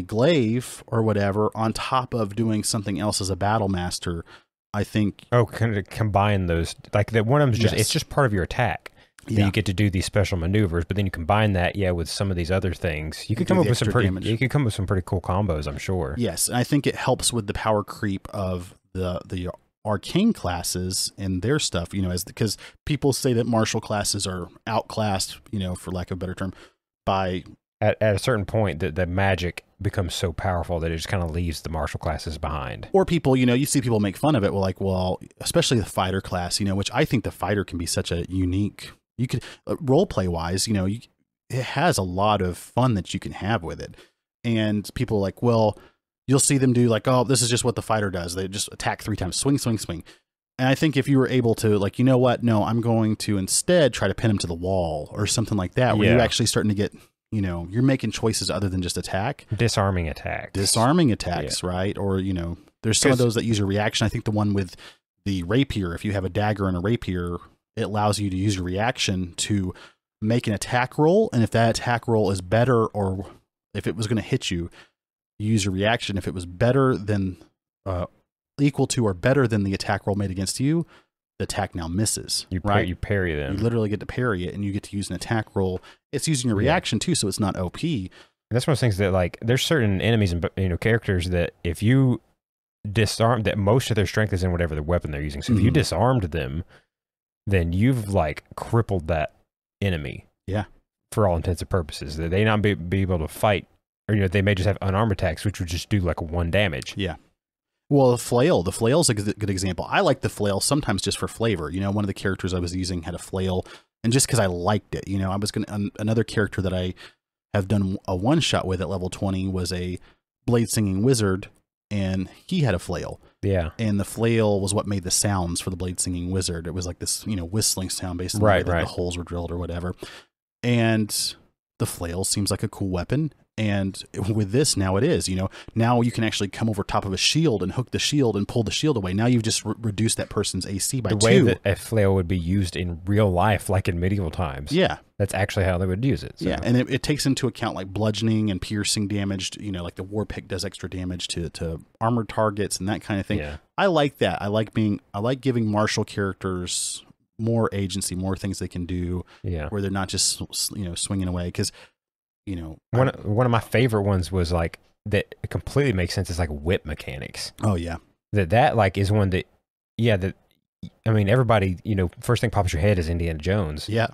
glaive or whatever on top of doing something else as a Battle Master, I think. Oh, kind of combine those, like that one of them's just, Yes. it's just part of your attack. Yeah. You get to do these special maneuvers, but then you combine that, with some of these other things. You could come up with some pretty damage. You could come up with some pretty cool combos, I'm sure. Yes, and I think it helps with the power creep of the arcane classes and their stuff, you know, because people say that martial classes are outclassed, you know, for lack of a better term, by At a certain point, the magic becomes so powerful that it just kind of leaves the martial classes behind. Or people, you know, you see people make fun of it. Well, especially the fighter class, you know, which I think the fighter can be such a unique. You could role play wise, you know, it has a lot of fun that you can have with it. And people are like, well, you'll see them do like, oh, this is just what the fighter does. They just attack 3 times, swing, swing, swing. And I think if you were able to, like, you know what? No, I'm going to instead try to pin him to the wall or something like that, where you're actually starting to get, you know, you're making choices other than just attack. Disarming attacks, right? Or, you know, there's some of those that use a reaction. I think the one with the rapier, if you have a dagger and a rapier, it allows you to use your reaction to make an attack roll. And if that attack roll is better, or if it was going to hit you, use your reaction. If it was better than, equal to or better than the attack roll made against you, the attack now misses. You parry them. You literally get to parry it, and you get to use an attack roll. It's using a reaction too, so it's not OP. And that's one of those things that, like, there's certain enemies and, you know, characters that if you disarm, that most of their strength is in whatever the weapon they're using. So if you disarmed them, then you've like crippled that enemy. Yeah. For all intents and purposes, that they not be able to fight, or, you know, they may just have unarmed attacks, which would just do like 1 damage. Yeah. Well, the flail's a good example. I like the flail sometimes just for flavor. You know, one of the characters I was using had a flail, and just because I liked it, you know, I was another character that I have done a one shot with at level 20 was a blade singing wizard, and he had a flail. Yeah. And the flail was what made the sounds for the blade singing wizard. It was like this, you know, whistling sound based on the way that the holes were drilled or whatever. And the flail seems like a cool weapon. And with this, now it is, you know, now you can actually come over top of a shield and hook the shield and pull the shield away. Now you've just reduced that person's AC by 2. The way that a flail would be used in real life, like in medieval times. Yeah. That's actually how they would use it. So. Yeah. And it takes into account like bludgeoning and piercing damage, you know, like the war pick does extra damage to armored targets and that kind of thing. Yeah. I like that. I like giving martial characters more agency, more things they can do. Yeah. Where they're not just, you know, swinging away. Because, you know, one of my favorite ones was like that completely makes sense. It's like whip mechanics. Oh yeah, that like is one that, I mean, everybody, you know, first thing pops your head is Indiana Jones. Yeah,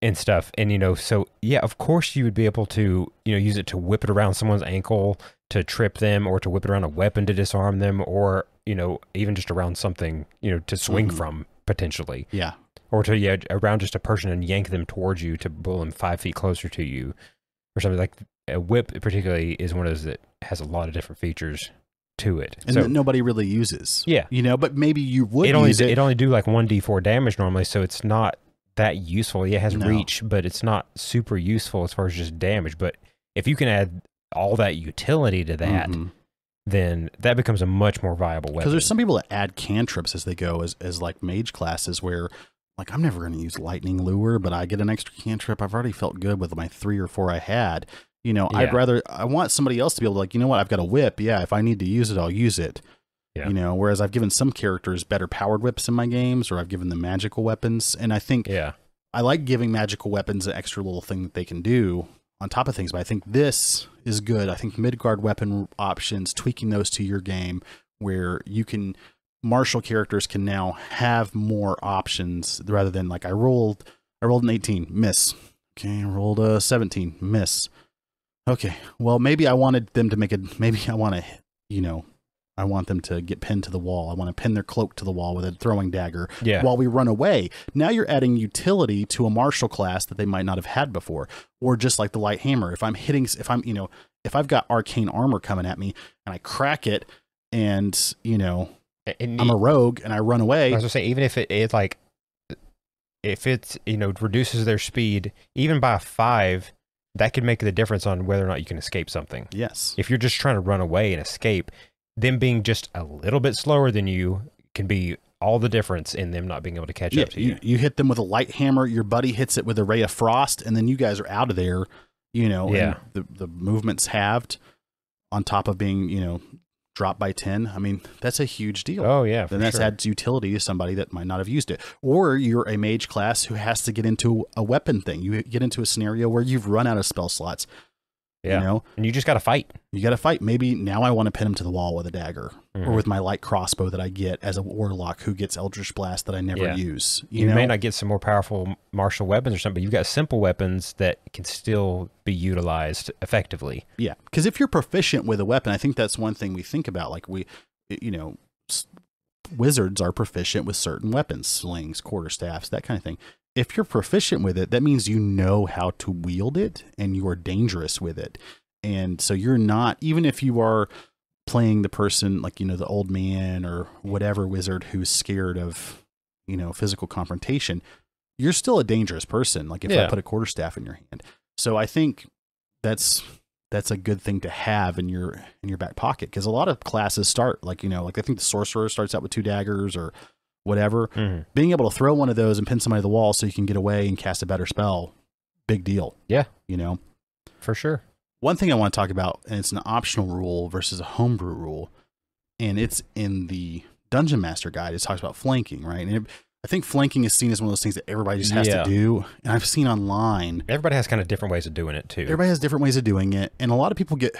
and stuff. And, so yeah, of course you would be able to, use it to whip it around someone's ankle to trip them, or to whip it around a weapon to disarm them, or, even just around something, to swing from potentially. Yeah. Or to, around just a person and yank them towards you to pull them 5 feet closer to you or something. Like a whip particularly is one of those that has a lot of different features to it. And that nobody really uses. Yeah. But maybe you would use it. It only do like 1d4 damage normally, so it's not that useful. Yeah, it has reach, but it's not super useful as far as just damage. But if you can add all that utility to that, then that becomes a much more viable weapon. Because there's some people that add cantrips as they go as like mage classes where, like, I'm never going to use lightning lure, but I get an extra cantrip. I've already felt good with my 3 or 4 I had. I want somebody else to be able to, like, what, I've got a whip. Yeah, if I need to use it, I'll use it. Yeah. Whereas I've given some characters better powered whips in my games, or I've given them magical weapons. And I think I like giving magical weapons an extra little thing that they can do on top of things. But I think this is good. I think Midgard weapon options, tweaking those to your game where martial characters can now have more options rather than like I rolled an 18, miss. Okay, I rolled a 17, miss. Okay, well, maybe I wanted them to I want them to get pinned to the wall. I want to pin their cloak to the wall with a throwing dagger while we run away. Now you're adding utility to a martial class that they might not have had before. Or just like the light hammer. If I've got arcane armor coming at me and I crack it and, I'm a rogue and I run away. I was going to say, even if it's like, if it's, reduces their speed, even by 5, that could make the difference on whether or not you can escape something. Yes. If you're just trying to run away and escape, them being just a little bit slower than you can be all the difference in them not being able to catch up to you. You hit them with a light hammer, your buddy hits it with a ray of frost, and then you guys are out of there, and the movement's halved on top of being, dropped by 10. I mean, that's a huge deal. Oh, yeah. Then that adds utility to somebody that might not have used it. Or you're a mage class who has to get into a weapon thing. You get into a scenario where you've run out of spell slots. Yeah. And you just got to fight. You got to fight. Maybe now I want to pin him to the wall with a dagger or with my light crossbow that I get as a warlock who gets Eldritch Blast that I never use. You may not get some more powerful martial weapons or something, but you've got simple weapons that can still be utilized effectively. Yeah. Because if you're proficient with a weapon, I think that's one thing we think about. Like wizards are proficient with certain weapons, slings, quarterstaffs, that kind of thing. If you're proficient with it, that means you know how to wield it and you are dangerous with it. And so you're not, even if you are playing the person like, the old man or whatever wizard who's scared of, physical confrontation, you're still a dangerous person. Like if I put a quarterstaff in your hand. So I think that's a good thing to have in your back pocket. Cause a lot of classes start like I think the sorcerer starts out with 2 daggers or whatever. Being able to throw one of those and pin somebody to the wall so you can get away and cast a better spell, big deal. Yeah. For sure. One thing I want to talk about, and it's an optional rule versus a homebrew rule, and it's in the Dungeon Master Guide. It talks about flanking, right? And I think flanking is seen as one of those things that everybody just has to do. And I've seen online. Everybody has kind of different ways of doing it too. Everybody has different ways of doing it. And a lot of people get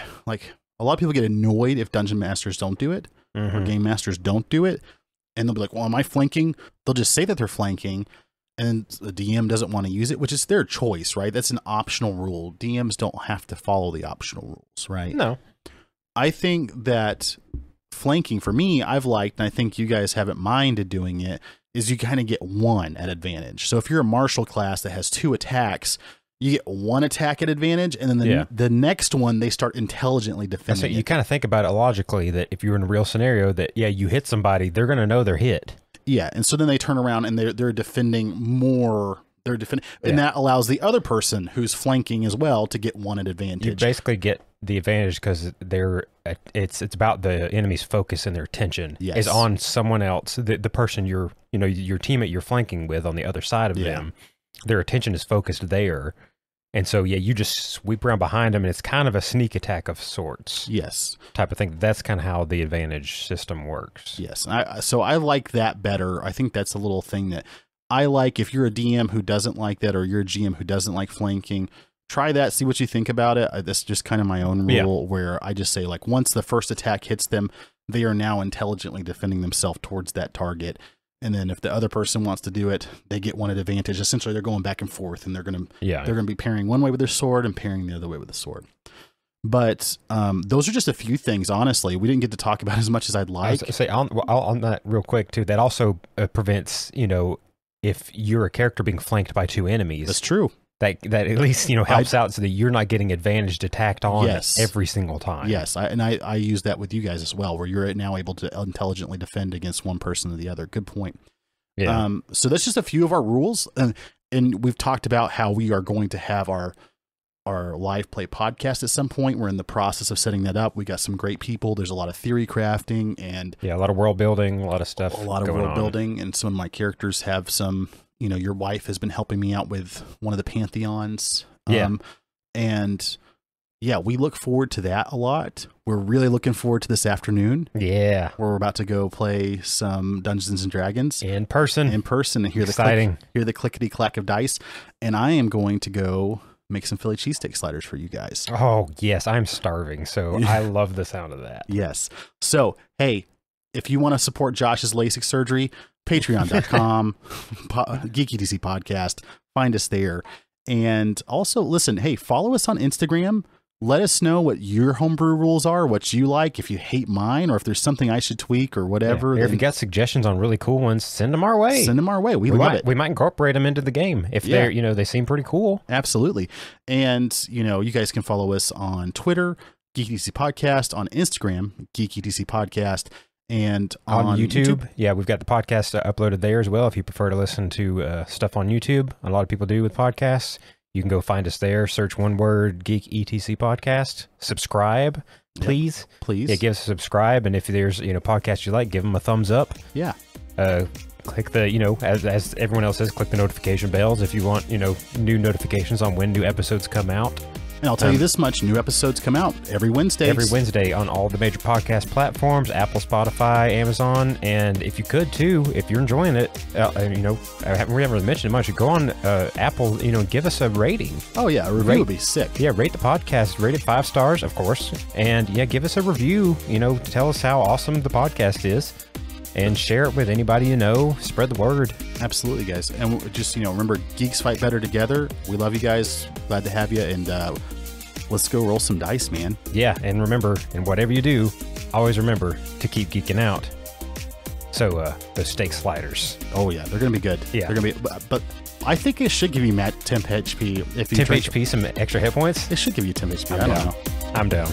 annoyed if Dungeon Masters don't do it or Game Masters don't do it. And they'll be like, well, am I flanking? They'll just say that they're flanking. And the DM doesn't want to use it, which is their choice, right? That's an optional rule. DMs don't have to follow the optional rules, right? No. I think that flanking, for me, I've liked, and I think you guys haven't minded doing it, is you kind of get 1 at advantage. So if you're a martial class that has 2 attacks, you get 1 attack at advantage, and then the next one, they start intelligently defending. So you kind of think about it logically that if you're in a real scenario that, you hit somebody, they're going to know they're hit. Yeah, and so then they turn around and they're defending more. They're defending, and that allows the other person who's flanking as well to get 1 at advantage. You basically get the advantage because it's about the enemy's focus and their attention is on someone else, the person your teammate you're flanking with on the other side of them. Their attention is focused there. And so, you just sweep around behind them, and it's kind of a sneak attack of sorts. Yes. Type of thing. That's kind of how the advantage system works. Yes. So I like that better. I think that's a little thing that I like. If you're a DM who doesn't like that, or you're a GM who doesn't like flanking, try that. See what you think about it. That's just kind of my own rule where I just say, like, once the first attack hits them, they are now intelligently defending themselves towards that target. And then if the other person wants to do it, they get one at advantage. Essentially, they're going back and forth, and they're going to be pairing one way with their sword and pairing the other way with the sword. But those are just a few things. Honestly, we didn't get to talk about as much as I'd like. I was say on that real quick too. That also prevents, if you're a character being flanked by two enemies. That's true. That at least helps out so that you're not getting advantaged attacked on every single time. Yes, I use that with you guys as well, where you're now able to intelligently defend against one person or the other. Good point. Yeah. So that's just a few of our rules, and we've talked about how we are going to have our live play podcast at some point. We're in the process of setting that up. We got some great people. There's a lot of theory crafting and a lot of world building, a lot of stuff. A lot of world building, and some of my characters have some. Your wife has been helping me out with one of the pantheons. And we look forward to that a lot. We're really looking forward to this afternoon. Yeah. Where we're about to go play some Dungeons and Dragons. In person. And hear the clickety clack of dice. And I am going to go make some Philly cheesesteak sliders for you guys. Oh, yes. I'm starving. So I love the sound of that. Yes. So, hey, if you want to support Josh's LASIK surgery, patreon.com, Geek ETC podcast, find us there. And also, listen, hey, follow us on Instagram. Let us know what your homebrew rules are, what you like, if you hate mine, or if there's something I should tweak or whatever. If you got suggestions on really cool ones, send them our way. We love it. We might incorporate them into the game if they're, they seem pretty cool. Absolutely. And, you guys can follow us on Twitter, Geek ETC Podcast, on Instagram, Geek ETC Podcast, and on YouTube. Yeah, we've got the podcast uploaded there as well if you prefer to listen to stuff on YouTube. A lot of people do with podcasts. You can go find us there. Search one word, Geek ETC Podcast. Subscribe, please. Yep, please. Yeah, give us a subscribe. And if there's, podcasts you like, give them a thumbs up. Yeah. Click the, as everyone else says, click the notification bells if you want, new notifications on when new episodes come out. And I'll tell you this much, new episodes come out every Wednesday. Every Wednesday on all the major podcast platforms, Apple, Spotify, Amazon. And if you could too, if you're enjoying it, we haven't really mentioned it much, go on Apple, give us a rating. Oh yeah, a review would be sick. Yeah, rate the podcast, rate it 5 stars, of course. And give us a review, to tell us how awesome the podcast is. And share it with anybody you know. Spread the word. Absolutely, guys. And just, remember, geeks fight better together. We love you guys. Glad to have you. And let's go roll some dice, man. Yeah, and remember, in whatever you do, always remember to keep geeking out. So, those steak sliders. Oh, yeah. They're going to be good. Yeah. They're going to be... But I think it should give you, Matt, temp HP. If you temp HP, some extra hit points? It should give you temp HP. I don't know. I'm down.